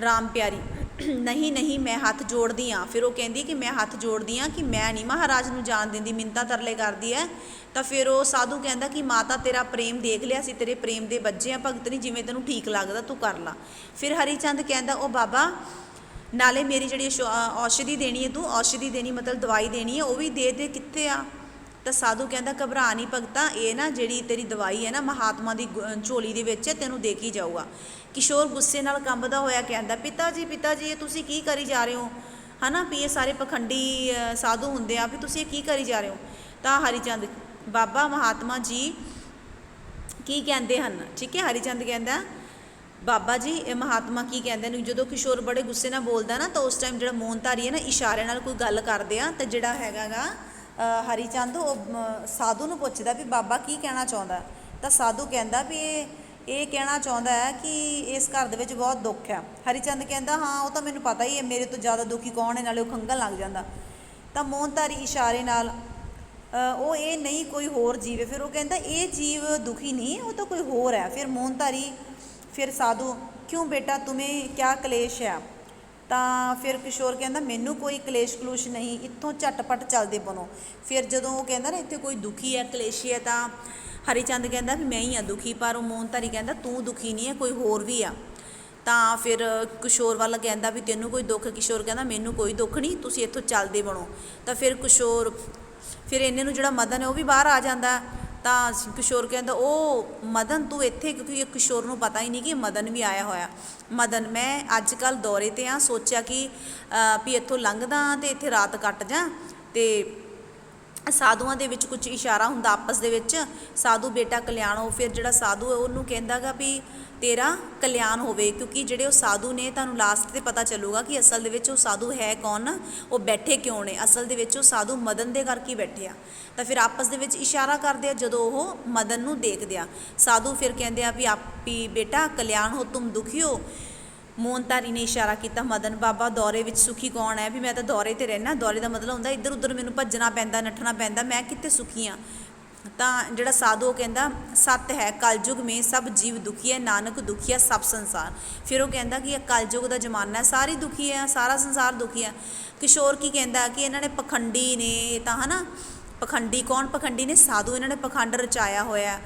ਰਾਮ ਪਿਆਰੀ ਨਹੀਂ ਮੈਂ ਹੱਥ ਜੋੜਦੀ ਹਾਂ। ਫਿਰ ਉਹ ਕਹਿੰਦੀ ਕਿ ਮੈਂ ਹੱਥ ਜੋੜਦੀ ਹਾਂ ਕਿ ਮੈਂ ਨਹੀਂ ਮਹਾਰਾਜ ਨੂੰ ਜਾਣ ਦਿੰਦੀ, ਮਿੰਨਤਾਂ ਤਰਲੇ ਕਰਦੀ ਹੈ। ਤਾਂ ਫਿਰ ਉਹ ਸਾਧੂ ਕਹਿੰਦਾ ਕਿ ਮਾਤਾ ਤੇਰਾ ਪ੍ਰੇਮ ਦੇਖ ਲਿਆ, ਅਸੀਂ ਤੇਰੇ ਪ੍ਰੇਮ ਦੇ ਬੱਚੇ ਹਾਂ, ਭਗਤ ਨਹੀਂ, ਜਿਵੇਂ ਤੈਨੂੰ ਠੀਕ ਲੱਗਦਾ ਤੂੰ ਕਰ ਲਾ। ਫਿਰ ਹਰੀ ਚੰਦ ਕਹਿੰਦਾ ਉਹ ਬਾਬਾ ਨਾਲੇ ਮੇਰੀ ਜਿਹੜੀ ਔਸ਼ਧੀ ਦੇਣੀ ਹੈ, ਤੂੰ ਔਸ਼ਧੀ ਦੇਣੀ ਮਤਲਬ ਦਵਾਈ ਦੇਣੀ ਹੈ, ਉਹ ਵੀ ਦੇ ਕਿੱਥੇ ਆ। ਤਾਂ ਸਾਧੂ ਕਹਿੰਦਾ ਘਬਰਾ ਨਹੀਂ ਭਗਤਾ, ਇਹ ਨਾ ਜਿਹੜੀ ਤੇਰੀ ਦਵਾਈ ਹੈ ਨਾ ਮਹਾਤਮਾ ਦੀ ਝੋਲੀ ਦੇ ਵਿੱਚ ਤੈਨੂੰ ਦੇ ਕੇ ਜਾਊਗਾ। ਕਿਸ਼ੋਰ ਗੁੱਸੇ ਨਾਲ ਕੰਬਦਾ ਹੋਇਆ ਕਹਿੰਦਾ ਪਿਤਾ ਜੀ ਇਹ ਤੁਸੀਂ ਕੀ ਕਰੀ ਜਾ ਰਹੇ ਹੋ, ਹੈ ਨਾ, ਵੀ ਇਹ ਸਾਰੇ ਪਖੰਡੀ ਸਾਧੂ ਹੁੰਦੇ ਆ, ਵੀ ਤੁਸੀਂ ਇਹ ਕੀ ਕਰੀ ਜਾ ਰਹੇ ਹੋ। ਤਾਂ ਹਰੀ ਚੰਦ ਬਾਬਾ ਮਹਾਤਮਾ ਜੀ ਕੀ ਕਹਿੰਦੇ ਹਨ, ਠੀਕ ਹੈ। ਹਰੀ ਚੰਦ ਕਹਿੰਦਾ ਬਾਬਾ ਜੀ ਇਹ ਮਹਾਤਮਾ ਕੀ ਕਹਿੰਦੇ ਨੇ। ਜਦੋਂ ਕਿਸ਼ੋਰ ਬੜੇ ਗੁੱਸੇ ਨਾਲ ਬੋਲਦਾ ਨਾ ਤਾਂ ਉਸ ਟਾਈਮ ਜਿਹੜਾ ਮੌਨਧਾਰੀ ਹੈ ਨਾ ਇਸ਼ਾਰੇ ਨਾਲ ਕੋਈ ਗੱਲ ਕਰਦੇ ਆ, ਤਾਂ ਜਿਹੜਾ ਹੈਗਾ ਗਾ ਹਰੀ ਚੰਦ ਉਹ ਸਾਧੂ ਨੂੰ ਪੁੱਛਦਾ ਵੀ ਬਾਬਾ ਕੀ ਕਹਿਣਾ ਚਾਹੁੰਦਾ। ਤਾਂ ਸਾਧੂ ਕਹਿੰਦਾ ਵੀ ਇਹ ਕਹਿਣਾ ਚਾਹੁੰਦਾ ਹੈ ਕਿ ਇਸ ਘਰ ਦੇ ਵਿੱਚ ਬਹੁਤ ਦੁੱਖ ਹੈ। ਹਰੀ ਚੰਦ ਕਹਿੰਦਾ ਹਾਂ ਉਹ ਤਾਂ ਮੈਨੂੰ ਪਤਾ ਹੀ ਹੈ, ਮੇਰੇ ਤੋਂ ਜ਼ਿਆਦਾ ਦੁਖੀ ਕੌਣ ਹੈ, ਨਾਲੇ ਉਹ ਖੰਘਣ ਲੱਗ ਜਾਂਦਾ। ਤਾਂ ਮੌਨਧਾਰੀ ਇਸ਼ਾਰੇ ਨਾਲ ਉਹ ਇਹ ਨਹੀਂ ਕੋਈ ਹੋਰ ਜੀਵ ਹੈ। ਫਿਰ ਉਹ ਕਹਿੰਦਾ ਇਹ ਜੀਵ ਦੁਖੀ ਨਹੀਂ, ਉਹ ਤਾਂ ਕੋਈ ਹੋਰ ਹੈ। ਫਿਰ ਮੌਨਧਾਰੀ ਫਿਰ ਸਾਧੂ ਕਿਉਂ ਬੇਟਾ ਤੁਮੇ ਕਿਆ ਕਲੇਸ਼ ਹੈ, ਤਾਂ ਫਿਰ ਕਿਸ਼ੋਰ ਕਹਿੰਦਾ ਮੈਨੂੰ ਕੋਈ ਕਲੇਸ਼ ਕਲੂਸ਼ ਨਹੀਂ, ਇੱਥੋਂ ਝਟਪਟ ਚੱਲਦੇ ਬਣੋ। ਫਿਰ ਜਦੋਂ ਉਹ ਕਹਿੰਦਾ ਨਾ ਇੱਥੇ ਕੋਈ ਦੁਖੀ ਹੈ ਕਲੇਸ਼ੀ ਹੈ, ਤਾਂ ਹਰੀ ਚੰਦ ਕਹਿੰਦਾ ਵੀ ਮੈਂ ਹੀ ਹਾਂ ਦੁਖੀ, ਪਰ ਉਹ ਮੋਹਨਧਾਰੀ ਕਹਿੰਦਾ ਤੂੰ ਦੁਖੀ ਨਹੀਂ ਹੈ, ਕੋਈ ਹੋਰ ਵੀ ਆ। ਤਾਂ ਫਿਰ ਕਿਸ਼ੋਰ ਵੱਲ ਕਹਿੰਦਾ ਵੀ ਤੈਨੂੰ ਕੋਈ ਦੁੱਖ? ਕਿਸ਼ੋਰ ਕਹਿੰਦਾ ਮੈਨੂੰ ਕੋਈ ਦੁੱਖ ਨਹੀਂ, ਤੁਸੀਂ ਇੱਥੋਂ ਚੱਲਦੇ ਬਣੋ। ਤਾਂ ਫਿਰ ਕਿਸ਼ੋਰ ਫਿਰ ਇੰਨੇ ਨੂੰ ਜਿਹੜਾ ਮਦਨ ਹੈ ਉਹ ਵੀ ਬਾਹਰ ਆ ਜਾਂਦਾ। ਤਾਂ ਕਿਸ਼ੋਰ ਕਹਿੰਦਾ ਉਹ ਮਦਨ ਤੂੰ ਇੱਥੇ, ਕਿਉਂਕਿ ਕਿਸ਼ੋਰ ਨੂੰ ਪਤਾ ਹੀ ਨਹੀਂ ਕਿ ਮਦਨ ਵੀ ਆਇਆ ਹੋਇਆ। ਮਦਨ ਮੈਂ ਅੱਜ ਕੱਲ੍ਹ ਦੌਰੇ 'ਤੇ ਆ, ਸੋਚਿਆ ਕਿ ਵੀ ਇੱਥੋਂ ਲੰਘਦਾ ਅਤੇ ਇੱਥੇ ਰਾਤ ਕੱਟ ਜਾ। ਅਤੇ ਸਾਧੂਆਂ ਦੇ ਵਿੱਚ ਕੁਝ ਇਸ਼ਾਰਾ ਹੁੰਦਾ ਆਪਸ ਦੇ ਵਿੱਚ, ਸਾਧੂ ਬੇਟਾ ਕਲਿਆਣੋ। ਫਿਰ ਜਿਹੜਾ ਸਾਧੂ ਹੈ ਉਹਨੂੰ ਕਹਿੰਦਾ ਗਾ ਵੀ ਤੇਰਾ ਕਲਿਆਣ ਹੋਵੇ, ਕਿਉਂਕਿ ਜਿਹੜੇ ਉਹ ਸਾਧੂ ਨੇ ਤੁਹਾਨੂੰ ਲਾਸਟ 'ਤੇ ਪਤਾ ਚੱਲੂਗਾ ਕਿ ਅਸਲ ਦੇ ਵਿੱਚ ਉਹ ਸਾਧੂ ਹੈ ਕੌਣ, ਉਹ ਬੈਠੇ ਕਿਉਂ ਨੇ। ਅਸਲ ਦੇ ਵਿੱਚ ਉਹ ਸਾਧੂ ਮਦਨ ਦੇ ਕਰਕੇ ਹੀ ਬੈਠੇ ਆ। ਤਾਂ ਫਿਰ ਆਪਸ ਦੇ ਵਿੱਚ ਇਸ਼ਾਰਾ ਕਰਦੇ ਆ ਜਦੋਂ ਉਹ ਮਦਨ ਨੂੰ ਦੇਖਦੇ ਆ। ਸਾਧੂ ਫਿਰ ਕਹਿੰਦੇ ਆ ਵੀ ਆਪੀ ਬੇਟਾ ਕਲਿਆਣ ਹੋ ਤੁਮ ਦੁਖੀ ਹੋ। ਮੋਹਨਧਾਰੀ ਨੇ ਇਸ਼ਾਰਾ ਕੀਤਾ ਮਦਨ, ਬਾਬਾ ਦੌਰੇ ਵਿੱਚ ਸੁਖੀ ਕੌਣ ਹੈ? ਵੀ ਮੈਂ ਤਾਂ ਦੌਰੇ 'ਤੇ ਰਹਿਣਾ। ਦੌਰੇ ਦਾ ਮਤਲਬ ਹੁੰਦਾ ਇੱਧਰ ਉੱਧਰ ਮੈਨੂੰ ਭੱਜਣਾ ਪੈਂਦਾ, ਨੱਠਣਾ ਪੈਂਦਾ, ਮੈਂ ਕਿੱਥੇ ਸੁਖੀ ਹਾਂ। ਤਾਂ ਜਿਹੜਾ ਸਾਧੂ ਉਹ ਕਹਿੰਦਾ ਸੱਤ ਹੈ ਕਲਯੁਗ ਮੇਂ ਸਭ ਜੀਵ ਦੁਖੀ ਹੈ, ਨਾਨਕ ਦੁਖੀ ਹੈ ਸਭ ਸੰਸਾਰ। ਫਿਰ ਉਹ ਕਹਿੰਦਾ ਕਿ ਇਹ ਕਲਯੁਗ ਦਾ ਜ਼ਮਾਨਾ ਹੈ, ਸਾਰੇ ਦੁਖੀ ਹੈ, ਸਾਰਾ ਸੰਸਾਰ ਦੁਖੀ ਹੈ। ਕਿਸ਼ੋਰ ਕੀ ਕਹਿੰਦਾ ਕਿ ਇਹਨਾਂ ਨੇ ਪਖੰਡੀ ਨੇ, ਤਾਂ ਹੈ ਨਾ ਪਖੰਡੀ ਕੌਣ? ਪਖੰਡੀ ਨੇ ਸਾਧੂ, ਇਹਨਾਂ ਨੇ ਪਖੰਡ ਰਚਾਇਆ ਹੋਇਆ।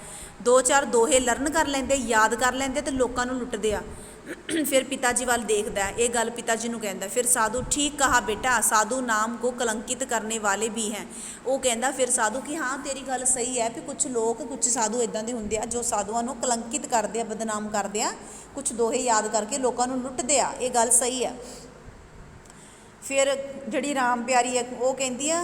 ਦੋ ਚਾਰ ਦੋਹੇ ਲਰਨ ਕਰ ਲੈਂਦੇ, ਯਾਦ ਕਰ ਲੈਂਦੇ ਅਤੇ ਲੋਕਾਂ ਨੂੰ ਲੁੱਟਦੇ ਆ। ਫਿਰ ਪਿਤਾ ਜੀ ਵੱਲ ਦੇਖਦਾ, ਇਹ ਗੱਲ ਪਿਤਾ ਜੀ ਨੂੰ ਕਹਿੰਦਾ। ਫਿਰ ਸਾਧੂ ਠੀਕ ਕਹਾ ਬੇਟਾ, ਸਾਧੂ ਨਾਮ ਕੋ ਕਲੰਕਿਤ ਕਰਨੇ ਵਾਲੇ ਵੀ ਹੈ। ਉਹ ਕਹਿੰਦਾ ਫਿਰ ਸਾਧੂ ਕਿ ਹਾਂ ਤੇਰੀ ਗੱਲ ਸਹੀ ਹੈ ਵੀ ਕੁਝ ਲੋਕ, ਕੁਝ ਸਾਧੂ ਇੱਦਾਂ ਦੇ ਹੁੰਦੇ ਆ ਜੋ ਸਾਧੂਆਂ ਨੂੰ ਕਲੰਕਿਤ ਕਰਦੇ ਆ, ਬਦਨਾਮ ਕਰਦੇ ਆ, ਕੁਝ ਦੋਹੇ ਯਾਦ ਕਰਕੇ ਲੋਕਾਂ ਨੂੰ ਲੁੱਟਦੇ ਆ, ਇਹ ਗੱਲ ਸਹੀ ਹੈ। ਫਿਰ ਜਿਹੜੀ ਰਾਮ ਪਿਆਰੀ ਹੈ ਉਹ ਕਹਿੰਦੀ ਆ,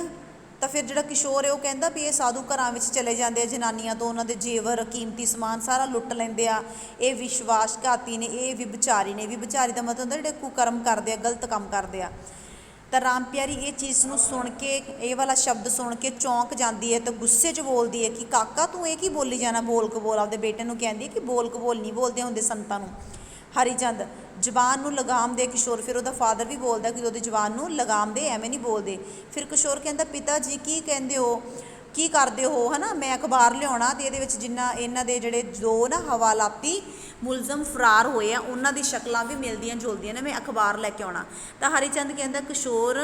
ਤਾਂ ਫਿਰ ਜਿਹੜਾ ਕਿਸ਼ੋਰ ਹੈ ਉਹ ਕਹਿੰਦਾ ਵੀ ਇਹ ਸਾਧੂ ਘਰਾਂ ਵਿੱਚ ਚਲੇ ਜਾਂਦੇ ਆ, ਜਨਾਨੀਆਂ ਤੋਂ ਉਹਨਾਂ ਦੇ ਜੇਵਰ ਕੀਮਤੀ ਸਮਾਨ ਸਾਰਾ ਲੁੱਟ ਲੈਂਦੇ ਆ, ਇਹ ਵਿਸ਼ਵਾਸਘਾਤੀ ਨੇ, ਇਹ ਵਿਭਚਾਰੀ ਨੇ। ਵਿਭਚਾਰੀ ਦਾ ਮਤਲਬ ਹੁੰਦਾ ਜਿਹੜੇ ਕੁਕਰਮ ਕਰਦੇ ਆ, ਗਲਤ ਕੰਮ ਕਰਦੇ ਆ। ਤਾਂ ਰਾਮ ਪਿਆਰੀ ਇਹ ਚੀਜ਼ ਨੂੰ ਸੁਣ ਕੇ, ਇਹ ਵਾਲਾ ਸ਼ਬਦ ਸੁਣ ਕੇ ਚੌਂਕ ਜਾਂਦੀ ਹੈ, ਤਾਂ ਗੁੱਸੇ 'ਚ ਬੋਲਦੀ ਹੈ ਕਿ ਕਾਕਾ ਤੂੰ ਇਹ ਕੀ ਬੋਲੀ ਜਾਣਾ, ਬੋਲ ਕਬੋਲ। ਆਪਦੇ ਬੇਟੇ ਨੂੰ ਕਹਿੰਦੀ ਕਿ ਬੋਲ ਕਬੋਲ ਨਹੀਂ ਬੋਲਦੇ ਹੁੰਦੇ ਸੰਤਾਂ ਨੂੰ। ਹਰੀ ਚੰਦ ਜ਼ਬਾਨ ਨੂੰ ਲਗਾਮ ਦੇ ਕਿਸ਼ੋਰ, ਫਿਰ ਉਹਦਾ ਫਾਦਰ ਵੀ ਬੋਲਦਾ ਕਿ ਉਹਦੀ ਜ਼ਬਾਨ ਨੂੰ ਲਗਾਮ ਦੇ, ਐਵੇਂ ਨਹੀਂ ਬੋਲਦੇ। ਫਿਰ ਕਿਸ਼ੋਰ ਕਹਿੰਦਾ ਪਿਤਾ ਜੀ ਕੀ ਕਹਿੰਦੇ ਹੋ, ਕੀ ਕਰਦੇ ਹੋ, ਹੈ ਨਾ, ਮੈਂ ਅਖਬਾਰ ਲਿਆਉਣਾ ਅਤੇ ਇਹਦੇ ਵਿੱਚ ਜਿੰਨਾ ਇਹਨਾਂ ਦੇ ਜਿਹੜੇ ਦੋ ਨਾ ਹਵਾਲਾਤੀ ਮੁਲਜ਼ਮ ਫਰਾਰ ਹੋਏ ਆ ਉਹਨਾਂ ਦੀ ਸ਼ਕਲਾਂ ਵੀ ਮਿਲਦੀਆਂ ਜੁਲਦੀਆਂ ਨੇ, ਮੈਂ ਅਖਬਾਰ ਲੈ ਕੇ ਆਉਣਾ। ਤਾਂ ਹਰੀ ਚੰਦ ਕਹਿੰਦਾ ਕਿਸ਼ੋਰ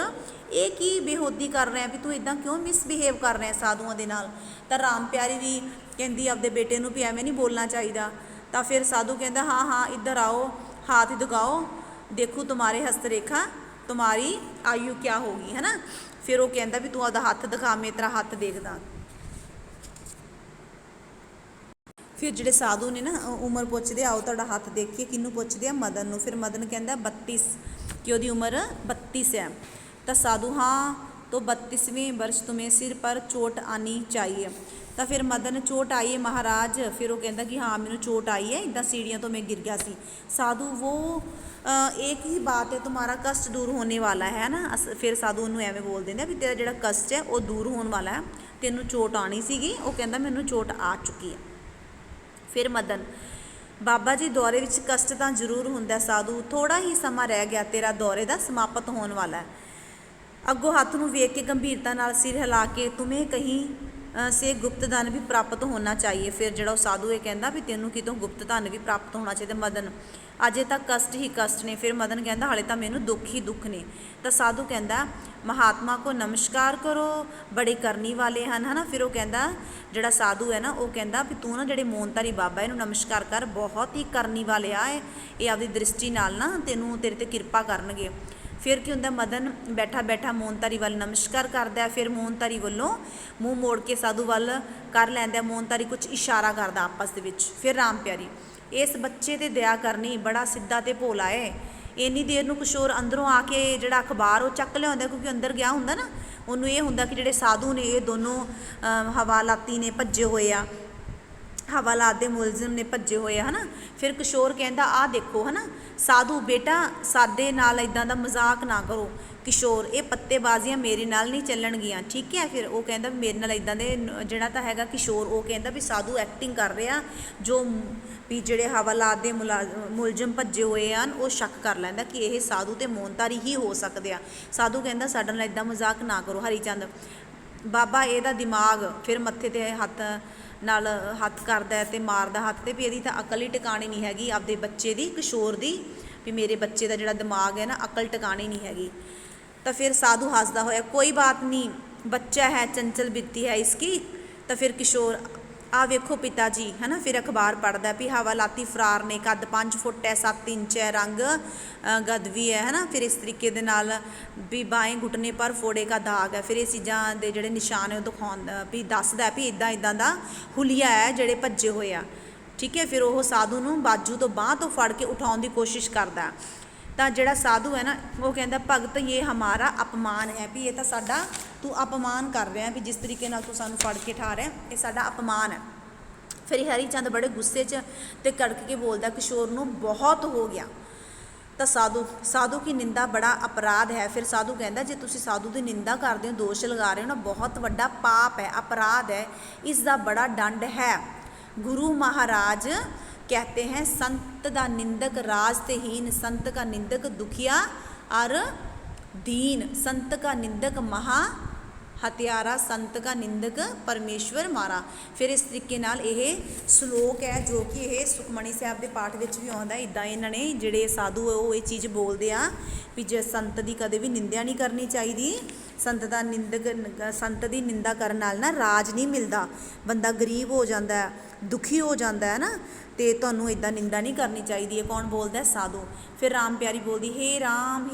ਇਹ ਕੀ ਬੇਹੋਦੀ ਕਰ ਰਿਹਾ ਵੀ ਤੂੰ ਇੱਦਾਂ ਕਿਉਂ ਮਿਸਬਿਹੇਵ ਕਰ ਰਿਹਾ ਸਾਧੂਆਂ ਦੇ ਨਾਲ। ਤਾਂ ਰਾਮ ਪਿਆਰੀ ਵੀ ਕਹਿੰਦੀ ਆਪਦੇ ਬੇਟੇ ਨੂੰ ਵੀ ਐਵੇਂ ਨਹੀਂ ਬੋਲਣਾ ਚਾਹੀਦਾ। ਤਾਂ ਫਿਰ ਸਾਧੂ ਕਹਿੰਦਾ ਹਾਂ ਹਾਂ ਇੱਧਰ ਆਓ, हाथ दिखाओ, देखो तुम्हारे हस्तरेखा, तुम्हारी आयु क्या होगी, है ना। फिर वो कहता भी तू आपका हथ दिखा, मैं तेरा हथ देखदा। फिर ਜਿਹੜੇ साधु ने ना उम्र पुछदे, आओ तुहाडा हथ देखिए, किनू पुछदे आ? मदन नूं। फिर मदन कहता 32 कि ਉਹਦੀ उम्र 32 है। तो साधु हाँ तो 32वें वर्ष तुम्हें सिर पर चोट आनी चाहिए। तो फिर मदन चोट आई है महाराज। फिर वो कहता कि हाँ मैंने चोट आई है, इदा सीढ़ियों तो मैं गिर गया सी। साधु वो एक ही बात है, तुम्हारा कष्ट दूर होने वाला है ना। फिर साधु उन्होंने एवें बोल देंगे भी तेरा जो कष्ट है वो दूर होने वाला है, तेनों चोट आनी सीगी। वो कहता मैनू चोट आ चुकी है। फिर मदन बाबा जी दौरे विच कष्ट तो जरूर हुंदा साधु, थोड़ा ही समा रह गया, तेरा दौरे का समाप्त होने वाला है। अगों हथ नूं वेख के गंभीरता नाल सिर हिला के तुम्हें कहीं से गुप्त धन भी प्राप्त होना चाहिए। फिर जो साधु ये कहता भी तेनों कितों गुप्त धन भी प्राप्त होना चाहिए। मदन अजे तक कष्ट ही कष्ट ने। फिर मदन कहता हाले तो मैनू दुख ही दुख ने। तो साधु कहता महात्मा को नमस्कार करो, बड़े करनी वाले हैं, है ना। फिर वो कहता जोड़ा साधु है ना, वो कहता भी तू ना जो मोहनधारी बाबा इनू नमस्कार कर, बहुत ही करनी वाले आ, ये आपकी दृष्टि नाल ना तेनू तेरे ते कृपा करनगे। फिर की होंदा, मदन बैठा बैठा मोहनधारी वाल नमस्कार करता है। फिर मोहनधारी वालों मूँह मोड़ के साधु वाल कर लैंदा। मोहनधारी कुछ इशारा करता आपस दे विच। फिर राम प्यारी इस बच्चे ते दया करनी, बड़ा सीधा ते भोला है। इन्नी देर नूं किशोर अंदरों आके जिहड़ा अखबार वो चक लिया, क्योंकि अंदर गया हुंदा ना, उन्होंने ये हुंदा कि जिहड़े साधु ने ये दोनों हवालाती ने भज्जे हुए आ, हवालात दे मुलजिम ने भज्जे हुए, है ना। फिर किशोर कहता आ देखो, है ना, साधु बेटा साडे नाल इदां दा मजाक ना करो। किशोर ये पत्तेबाजियां मेरे नाल नहीं चलणगियां, ठीक है। फिर वो कहता मेरे नाल इदां दे जिहड़ा तां हैगा किशोर, वो कहता भी साधु एक्टिंग कर रहा, जो भी जिहड़े हवालात दे मुलजिम भज्जे हुए हैं वो शक कर लैंदा कि यह साधु ते मोहनधारी ही हो सकते हैं। साधु कहता साडे नाल इदां मजाक ना करो। हरीचंद बाबा ਇਹਦਾ दिमाग फिर मत्थे ते हथ नाल हथ करदा ते मारदा हथ ते भी ਇਹਦੀ ਤਾਂ अकल ही टिकाणी नहीं हैगी आपदे बच्चे दी, किशोर दी। ਵੀ ਮੇਰੇ ਬੱਚੇ ਦਾ ਜਿਹੜਾ ਦਿਮਾਗ ਹੈ ਨਾ ਅਕਲ ਟਿਕਾਣੀ ਨਹੀਂ ਹੈਗੀ। ਤਾਂ ਫਿਰ ਸਾਧੂ ਹੱਸਦਾ ਹੋਇਆ, ਕੋਈ ਬਾਤ ਨਹੀਂ, ਬੱਚਾ ਹੈ, ਚੰਚਲ ਬਿਰਤੀ ਹੈ ਇਸकी। ਤਾਂ ਫਿਰ ਕਿਸ਼ੋਰ, ਆ ਵੇਖੋ ਪਿਤਾ ਜੀ, ਹੈ ਨਾ, ਫਿਰ ਅਖਬਾਰ ਪੜ੍ਹਦਾ ਵੀ ਹਵਾਲਾਤੀ ਫਰਾਰ ਨੇ, ਕੱਦ 5 ਫੁੱਟ ਹੈ, 7 ਇੰਚ ਹੈ, ਰੰਗ ਗਦਵੀ ਹੈ ਨਾ, ਫਿਰ ਇਸ ਤਰੀਕੇ ਦੇ ਨਾਲ ਵੀ ਬਾएं ਘੁਟਨੇ ਪਰ ਫੋੜੇ ਕਾ ਦਾਗ ਹੈ। ਫਿਰ ਇਹ ਚੀਜ਼ਾਂ ਦੇ ਜਿਹੜੇ ਨਿਸ਼ਾਨ ਹੈ ਉਹ ਦਿਖਾਉਂਦਾ ਵੀ ਦੱਸਦਾ ਵੀ ਇੱਦਾਂ ਇੱਦਾਂ ਦਾ ਹੁਲੀਆ ਹੈ ਜਿਹੜੇ ਭੱਜੇ ਹੋਏ ਆ। ਠੀਕ ਹੈ, ਫਿਰ ਉਹ ਸਾਧੂ ਨੂੰ ਬਾਜੂ ਤੋਂ ਬਾਂਹ ਤੋਂ ਫੜ ਕੇ ਉਠਾਉਣ ਦੀ ਕੋਸ਼ਿਸ਼ ਕਰਦਾ। ਤਾਂ ਜਿਹੜਾ ਸਾਧੂ ਹੈ ਨਾ ਉਹ ਕਹਿੰਦਾ ਭਗਤ ਇਹ ਹਮਾਰਾ ਅਪਮਾਨ ਹੈ, ਵੀ ਇਹ ਤਾਂ ਸਾਡਾ ਤੂੰ ਅਪਮਾਨ ਕਰ ਰਿਹਾ, ਵੀ ਜਿਸ ਤਰੀਕੇ ਨਾਲ ਤੂੰ ਸਾਨੂੰ ਫੜ ਕੇ ਠਾ ਰਿਹਾ ਇਹ ਸਾਡਾ ਅਪਮਾਨ ਹੈ। ਫਿਰ ਹਰੀ ਚੰਦ ਬੜੇ ਗੁੱਸੇ 'ਚ ਤੇ ਕੜਕ ਕੇ ਬੋਲਦਾ ਕਿਸ਼ੋਰ ਨੂੰ ਬਹੁਤ ਹੋ ਗਿਆ। ਤਾਂ ਸਾਧੂ ਕੀ ਨਿੰਦਾ ਬੜਾ ਅਪਰਾਧ ਹੈ। ਫਿਰ ਸਾਧੂ ਕਹਿੰਦਾ ਜੇ ਤੁਸੀਂ ਸਾਧੂ ਦੀ ਨਿੰਦਾ ਕਰਦੇ ਹੋ, ਦੋਸ਼ ਲਗਾ ਰਹੇ ਹੋ ਨਾ, ਬਹੁਤ ਵੱਡਾ ਪਾਪ ਹੈ, ਅਪਰਾਧ ਹੈ, ਇਸ ਦਾ ਬੜਾ ਦੰਡ ਹੈ। ਗੁਰੂ ਮਹਾਰਾਜ कहते हैं संत का निंदक राज ते हीन, संत का निंदक दुखिया और दीन, संत का निंदक महा हत्यारा, संत का निंदक परमेश्वर मारा। फिर इस तरीके नाल यह श्लोक है जो कि यह सुखमणी साहब के पाठ में भी आता है। इदा इन्होंने जोड़े साधु वो ये चीज़ बोलते हैं भी जे संत की कदे भी निंदा नहीं करनी चाहिए, संत का संत की निंदा करने नाल ना राज नहीं मिलता, बंदा गरीब हो जाता है, दुखी हो जाता है ना, तो तुहानूं इदां निंदा नहीं करनी चाहिए। कौन बोलता है? साधु। फिर राम प्यारी बोलती हे राम,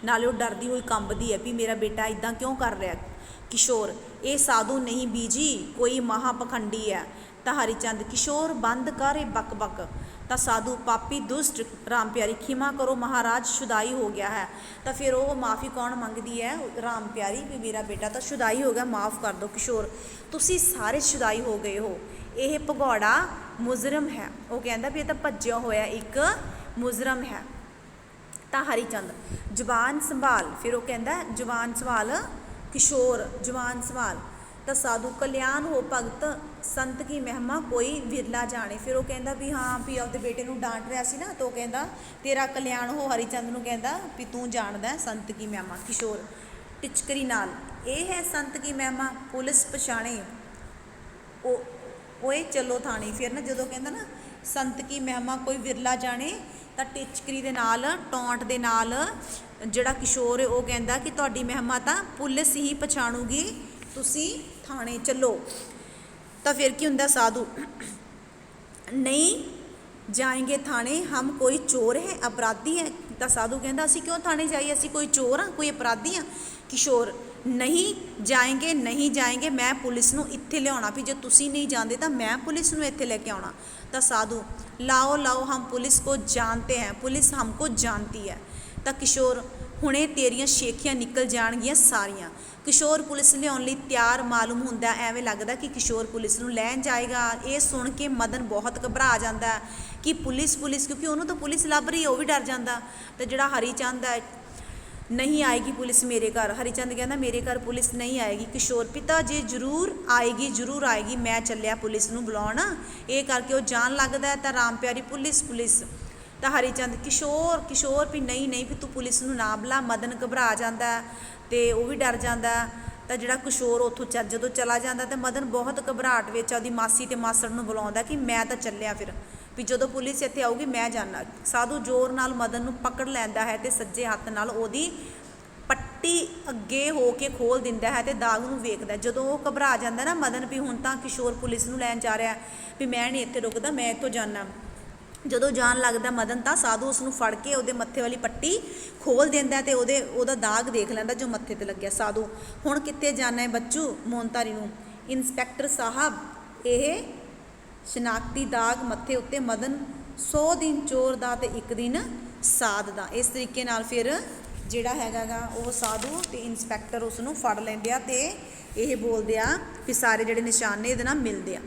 नाले वो डरदी हुई कंबदी है भी मेरा बेटा इदां क्यों कर रहा है। किशोर, ये साधु नहीं बीजी, कोई महापखंडी है। तो हरिचंद, किशोर बंद कर बक बक। तो साधु, पापी दुष्ट, राम प्यारी खिमा करो महाराज, शुदाई हो गया है। तो फिर वो माफ़ी कौन मंगती है? राम प्यारी, भी मेरा बेटा तो शुदाई हो गया, माफ़ कर दो। किशोर, तुसी सारे शुदाई हो गए हो, यह भगौड़ा मुजरम है। वो कहता भी ये तो भज्या होया एक मुजरम है। तो हरिचंद, जबान संभाल। फिर वो कहता जबान संभाल किशोर, जबान संभाल। तो साधु, कल्याण हो भगत, संत की महिमा कोई विरला जाने। फिर वो कहता भी हाँ भी आपके बेटे को डांट रहा सी ना, तो कहता तेरा कल्याण हो। हरिचंद को कहता भी तू जानदा है संत की महिमा। किशोर टिचकरी नाल, ये है संत की महिमा, पुलिस पछाणे ओए चलो थाने। फिर ना जो कहता ना संत की महिमा कोई विरला जाने, तो टिचकरी दे नाल टौंट दे नाल जिहड़ा किशोर है वो कहता कि तुहाडी महिमा तो पुलिस ही पछाणूगी, तुसी थाने चलो। तो फिर की हुंदा? साधु, नहीं जाएंगे थाने, हम कोई चोर है, अपराधी है। तो साधु कहता असी क्यों थाने जाइए, असी कोई चोर हाँ, कोई अपराधी हाँ। किशोर, नहीं जाएंगे, मैं पुलिस नूं इत्थे लियाउणा, भी जो तुसी नहीं जाते तो मैं पुलिस नूं इत्थे लेके आउणा। तो साधु, लाओ हम पुलिस को जानते हैं, पुलिस हमको जानती है। तो किशोर, हुणे तेरियां शेखियां निकल जाणगियां सारियां। किशोर पुलिस लियाउण लई तैयार मालूम हुंदा, एवें लगदा कि किशोर पुलिस नूं लैण जाएगा। ये सुन के मदन बहुत घबरा जाता कि पुलिस, क्योंकि उन्होंने तो पुलिस लभ रही है, वह भी डर जाता। तो जिहड़ा हरिचंद है, नहीं आएगी पुलिस मेरे घर। हरिचंद कहता मेरे घर पुलिस नहीं आएगी। किशोर, पिता जी जरूर आएगी, मैं चलिया पुलिस नूं बुलाउण। ये करके वो जान लगता है। तो राम प्यारी, पुलिस। तो हरिचंद, किशोर भी नहीं भी तू पुलिस नूं ना बुला। मदन घबरा जाता तो वह भी डर जाता। तो जिहड़ा किशोर उत्थों जदों चला जाता तो मदन बहुत घबराहट विच आदी मासी ते मासड़ नूं बुलाउंदा कि मैं तो चलिया, फिर भी जो पुलिस इत्थे आऊगी मैं जाना। साधु जोर नाल मदन नूं पकड़ लैंदा है ते सज्जे हत्थ नाल ओहदी पट्टी अगे हो के खोल दिंदा है ते दाग नूं वेखदा। जदों वो घबरा जांदा ना मदन भी हुण तां किशोर पुलिस नूं लैण जा रहा भी मैं नहीं इत्थे रुकदा, मैं इत्थों जाना। जदों जान लगदा मदन तां साधु उसनूं फड़ के उहदे मत्थे वाली पट्टी खोल दिंदा ते उहदा दाग देख लैंदा जो मत्थे ते लग्गिया। साधु, हुण कित्थे जाना है बच्चू? मोहनधारी नूं। इंस्पैक्टर साहब, यह शनाख्ती दाग मत्थे उत्ते मदन 100 दिन चोर दा ते 1 दिन साध दा। इस तरीके नाल फिर जिहड़ा हैगा वो साधु ते इंस्पैक्टर उसनूं फड़ लैंदे आ ते यह बोलदे आ कि सारे जिहड़े निशान ने इहदे नाल मिलदे आ।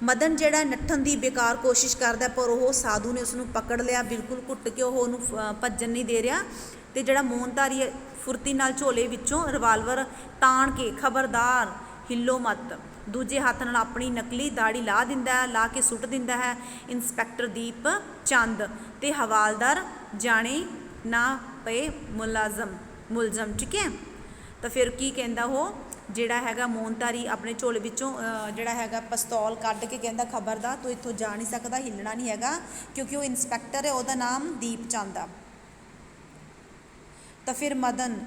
मदन जिहड़ा नट्ठन की बेकार कोशिश करता पर वह साधु ने उसनूं पकड़ लिया, बिल्कुल घुट के वह उहनूं भज्जन नहीं दे रहा। तो जिहड़ा मोहनधारी फुरती नाल झोले विचों रिवाल्वर ताण के खबरदार हिलो मत, दूजे हाथ नाल अपनी नकली दाड़ी ला के सुट दिंदा है। इंस्पैक्टर दीप चंद ते हवालदार जाने ना पे मुलजम। ठीक है। तो फिर की कहंदा हो, ਜਿਹੜਾ ਹੈਗਾ ਮੋਨਤਾਰੀ ਆਪਣੇ ਝੋਲੇ ਵਿੱਚੋਂ ਜਿਹੜਾ ਹੈਗਾ ਪਿਸਤੌਲ ਕੱਢ ਕੇ ਕਹਿੰਦਾ ਖਬਰਦਾਰ ਤੂੰ ਇੱਥੋਂ ਜਾ ਨਹੀਂ ਸਕਦਾ, ਹਿੱਲਣਾ ਨਹੀਂ ਹੈਗਾ, ਕਿਉਂਕਿ ਉਹ ਇੰਸਪੈਕਟਰ ਹੈ, ਉਹਦਾ ਨਾਮ ਦੀਪ ਚੰਦ ਆ। ਤਾਂ ਫਿਰ ਮਦਨ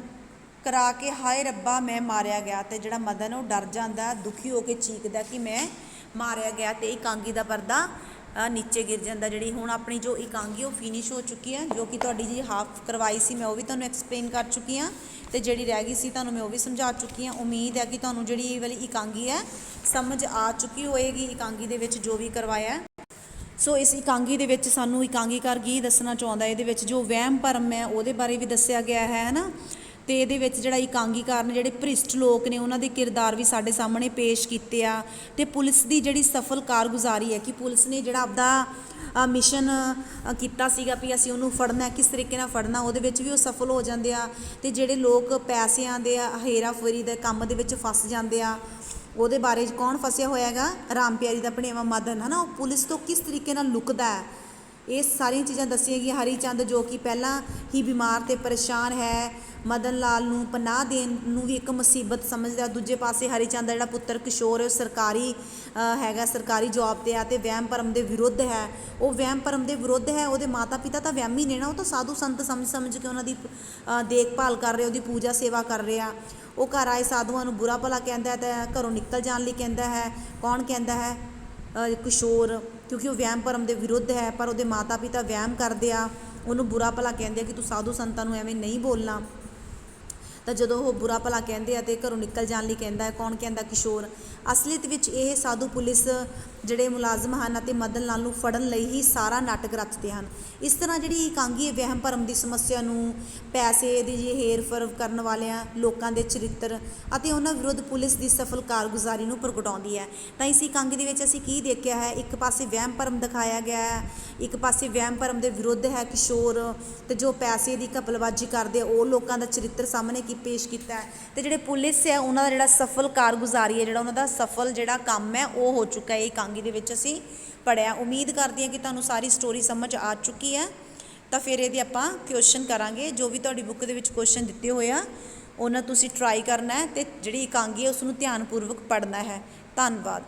ਕਰਾ ਕੇ ਹਾਏ ਰੱਬਾ ਮੈਂ ਮਾਰਿਆ ਗਿਆ, ਤੇ ਜਿਹੜਾ ਮਦਨ ਉਹ ਡਰ ਜਾਂਦਾ, ਦੁਖੀ ਹੋ ਕੇ ਚੀਕਦਾ ਕਿ ਮੈਂ ਮਾਰਿਆ ਗਿਆ, ਤੇ ਇਕਾਂਗੀ ਦਾ ਪਰਦਾ ਨੀਚੇ ਗਿਰ ਜਾਂਦਾ। ਜਿਹੜੀ ਹੁਣ ਆਪਣੀ ਜੋ ਇਕਾਂਗੀ ਉਹ ਫਿਨਿਸ਼ ਹੋ ਚੁੱਕੀ ਹੈ, ਜੋ ਕਿ ਤੁਹਾਡੀ ਜੀ ਹਾਫ ਕਰਵਾਈ ਸੀ ਮੈਂ ਉਹ ਵੀ ਤੁਹਾਨੂੰ ਐਕਸਪਲੇਨ ਕਰ ਚੁੱਕੀ ਹਾਂ, ਤੇ ਜਿਹੜੀ ਰਹਿ ਗਈ ਸੀ ਤੁਹਾਨੂੰ ਮੈਂ ਉਹ ਵੀ ਸਮਝਾ ਚੁੱਕੀ ਹਾਂ। ਉਮੀਦ ਹੈ ਕਿ ਤੁਹਾਨੂੰ ਜਿਹੜੀ ਇਹ ਵਾਲੀ ਇਕਾਂਗੀ ਹੈ ਸਮਝ ਆ ਚੁੱਕੀ ਹੋਏਗੀ, ਇਕਾਂਗੀ ਦੇ ਵਿੱਚ ਜੋ ਵੀ ਕਰਵਾਇਆ। ਸੋ ਇਸ ਇਕਾਂਗੀ ਦੇ ਵਿੱਚ ਸਾਨੂੰ ਇਕਾਂਗੀਕਾਰ ਕੀ ਦੱਸਣਾ ਚਾਹੁੰਦਾ, ਇਹਦੇ ਵਿੱਚ ਜੋ ਵਹਿਮ ਭਰਮ ਹੈ ਉਹਦੇ ਬਾਰੇ ਵੀ ਦੱਸਿਆ ਗਿਆ ਹੈ ਨਾ। ਤੇ ਇਹਦੇ ਵਿੱਚ ਜਿਹੜਾ ਇਕਾਂਗੀਕਾਰ ਨੇ, ਜਿਹੜੇ ਭ੍ਰਿਸ਼ਟ ਲੋਕ ਨੇ, ਉਹਨਾਂ ਦੇ ਕਿਰਦਾਰ ਵੀ ਸਾਡੇ ਸਾਹਮਣੇ ਪੇਸ਼ ਕੀਤੇ ਆ। ਤੇ ਪੁਲਿਸ ਦੀ ਜਿਹੜੀ ਸਫਲ ਕਾਰਗੁਜ਼ਾਰੀ ਹੈ ਕਿ ਪੁਲਿਸ ਨੇ ਜਿਹੜਾ ਆਪਦਾ ਮਿਸ਼ਨ ਕੀਤਾ ਸੀਗਾ ਵੀ ਅਸੀਂ ਉਹਨੂੰ ਫੜਨਾ, ਕਿਸ ਤਰੀਕੇ ਨਾਲ ਫੜਨਾ, ਉਹਦੇ ਵਿੱਚ ਵੀ ਉਹ ਸਫਲ ਹੋ ਜਾਂਦੇ ਆ। ਤੇ ਜਿਹੜੇ ਲੋਕ ਪੈਸਿਆਂ ਦੇ ਹੇਰਾਫੇਰੀ ਦੇ ਕੰਮ ਦੇ ਵਿੱਚ ਫਸ ਜਾਂਦੇ ਆ, ਉਹਦੇ ਬਾਰੇ ਕੌਣ ਫਸਿਆ ਹੋਇਆ ਹੈਗਾ, ਰਾਮ ਪਿਆਰੀ ਦਾ ਭਣੇਵਾਂ ਮਦਨ ਹੈ ਨਾ, ਉਹ ਪੁਲਿਸ ਤੋਂ ਕਿਸ ਤਰੀਕੇ ਨਾਲ ਲੁਕਦਾ ਹੈ। ਇਹ ਸਾਰੀਆਂ ਚੀਜ਼ਾਂ ਦੱਸੀਆਂ ਗਈਆਂ। ਹਰੀ ਚੰਦ ਜੋ ਕਿ ਪਹਿਲਾਂ ਹੀ ਬਿਮਾਰ ਤੇ ਪਰੇਸ਼ਾਨ ਹੈ, ਮਦਨ ਲਾਲ ਨੂੰ ਪਨਾਹ ਦੇਣ ਨੂੰ ਵੀ ਇੱਕ ਮੁਸੀਬਤ ਸਮਝਦਾ। ਦੂਜੇ ਪਾਸੇ ਹਰੀ ਚੰਦ ਦਾ ਜਿਹੜਾ ਪੁੱਤਰ ਕਿਸ਼ੋਰ ਹੈ ਉਹ ਸਰਕਾਰੀ ਹੈਗਾ, ਸਰਕਾਰੀ ਜੌਬ 'ਤੇ ਆ, ਅਤੇ ਵਹਿਮ ਭਰਮ ਦੇ ਵਿਰੁੱਧ ਹੈ। ਉਹ ਵਹਿਮ ਭਰਮ ਦੇ ਵਿਰੁੱਧ ਹੈ, ਉਹਦੇ ਮਾਤਾ ਪਿਤਾ ਤਾਂ ਵਹਿਮੀ ਨੇ ਨਾ, ਉਹ ਤਾਂ ਸਾਧੂ ਸੰਤ ਸਮਝ ਕੇ ਉਹਨਾਂ ਦੀ ਦੇਖਭਾਲ ਕਰ ਰਹੇ, ਉਹਦੀ ਪੂਜਾ ਸੇਵਾ ਕਰ ਰਹੇ ਆ। ਉਹ ਘਰ ਆਏ ਸਾਧੂਆਂ ਨੂੰ ਬੁਰਾ ਭਲਾ ਕਹਿੰਦਾ ਹੈ, ਤਾਂ ਘਰੋਂ ਨਿਕਲ ਜਾਣ ਲਈ ਕਹਿੰਦਾ ਹੈ। ਕੌਣ ਕਹਿੰਦਾ ਹੈ? ਕਿਸ਼ੋਰ, ਕਿਉਂਕਿ ਉਹ ਵਹਿਮ ਭਰਮ ਦੇ ਵਿਰੁੱਧ ਹੈ, ਪਰ ਉਹਦੇ ਮਾਤਾ ਪਿਤਾ ਵਹਿਮ ਕਰਦੇ ਆ, ਉਹਨੂੰ ਬੁਰਾ ਭਲਾ ਕਹਿੰਦੇ ਆ ਕਿ ਤੂੰ ਸਾਧੂ ਸੰਤਾਂ ਨੂੰ ਐਵੇਂ ਨਹੀਂ ਬੋਲਣਾ। ਤਾਂ ਜਦੋਂ ਉਹ ਬੁਰਾ ਭਲਾ ਕਹਿੰਦੇ ਆ ਤੇ ਘਰੋਂ ਨਿਕਲ ਜਾਣ ਲਈ ਕਹਿੰਦਾ ਹੈ। ਕੌਣ ਕਹਿੰਦਾ? ਕਿਸ਼ੋਰ। ਅਸਲੀਅਤ ਵਿੱਚ ਇਹ ਸਾਧੂ ਪੁਲਿਸ ਜਿਹੜੇ ਮੁਲਾਜ਼ਮ ਹਨ ਅਤੇ ਮਦਨ ਲਾਲ ਨੂੰ ਫੜਨ ਲਈ ਹੀ ਸਾਰਾ ਨਾਟਕ ਰਚਦੇ ਹਨ। ਇਸ ਤਰ੍ਹਾਂ ਜਿਹੜੀ ਇਕਾਂਗੀ ਵਹਿਮ ਭਰਮ ਦੀ ਸਮੱਸਿਆ ਨੂੰ, ਪੈਸੇ ਦੀ ਹੇਰ ਫੇਰ ਕਰਨ ਵਾਲਿਆਂ ਲੋਕਾਂ ਦੇ ਚਰਿੱਤਰ ਅਤੇ ਉਹਨਾਂ ਵਿਰੁੱਧ ਪੁਲਿਸ ਦੀ ਸਫਲ ਕਾਰਗੁਜ਼ਾਰੀ ਨੂੰ ਪ੍ਰਗਟਾਉਂਦੀ ਹੈ। ਤਾਂ ਇਸ ਇਕਾਂਗੀ ਦੇ ਵਿੱਚ ਅਸੀਂ ਕੀ ਦੇਖਿਆ ਹੈ? ਇੱਕ ਪਾਸੇ ਵਹਿਮ ਭਰਮ ਦਿਖਾਇਆ ਗਿਆ ਹੈ, ਇੱਕ ਪਾਸੇ ਵਹਿਮ ਭਰਮ ਦੇ ਵਿਰੁੱਧ ਹੈ ਕਿਸ਼ੋਰ, ਤੇ ਜੋ ਪੈਸੇ ਦੀ ਘਪਲਬਾਜ਼ੀ ਕਰਦੇ ਉਹ ਲੋਕਾਂ ਦਾ ਚਰਿੱਤਰ ਸਾਹਮਣੇ ਪੇਸ਼ ਕੀਤਾ ਹੈ। ਤੇ ਜਿਹੜੇ ਪੁਲਿਸ ਹੈ ਉਹਨਾਂ ਦਾ ਜਿਹੜਾ ਸਫਲ ਕਾਰਗੁਜ਼ਾਰੀ ਹੈ, ਜਿਹੜਾ ਉਹਨਾਂ ਦਾ ਸਫਲ ਜਿਹੜਾ ਕੰਮ ਹੈ ਉਹ ਹੋ ਚੁੱਕਾ ਹੈ। ਇਕਾਂਗੀ ਦੇ ਵਿੱਚ ਅਸੀਂ ਪੜ੍ਹਿਆ। ਉਮੀਦ ਕਰਦੀ ਹਾਂ ਕਿ ਤੁਹਾਨੂੰ ਸਾਰੀ ਸਟੋਰੀ ਸਮਝ ਆ ਚੁੱਕੀ ਹੈ। ਤਾਂ ਫਿਰ ਇਹਦੇ ਆਪਾਂ ਕੁਐਸਚਨ ਕਰਾਂਗੇ। ਜੋ ਵੀ ਤੁਹਾਡੀ ਬੁੱਕ ਦੇ ਵਿੱਚ ਕੁਐਸਚਨ ਦਿੱਤੇ ਹੋਏ ਆ ਉਹਨਾਂ ਤੁਸੀਂ ਟਰਾਈ ਕਰਨਾ ਹੈ, ਤੇ ਜਿਹੜੀ ਇਕਾਂਗੀ ਹੈ ਉਸ ਨੂੰ ਧਿਆਨਪੂਰਵਕ ਪੜ੍ਹਨਾ ਹੈ। ਧੰਨਵਾਦ।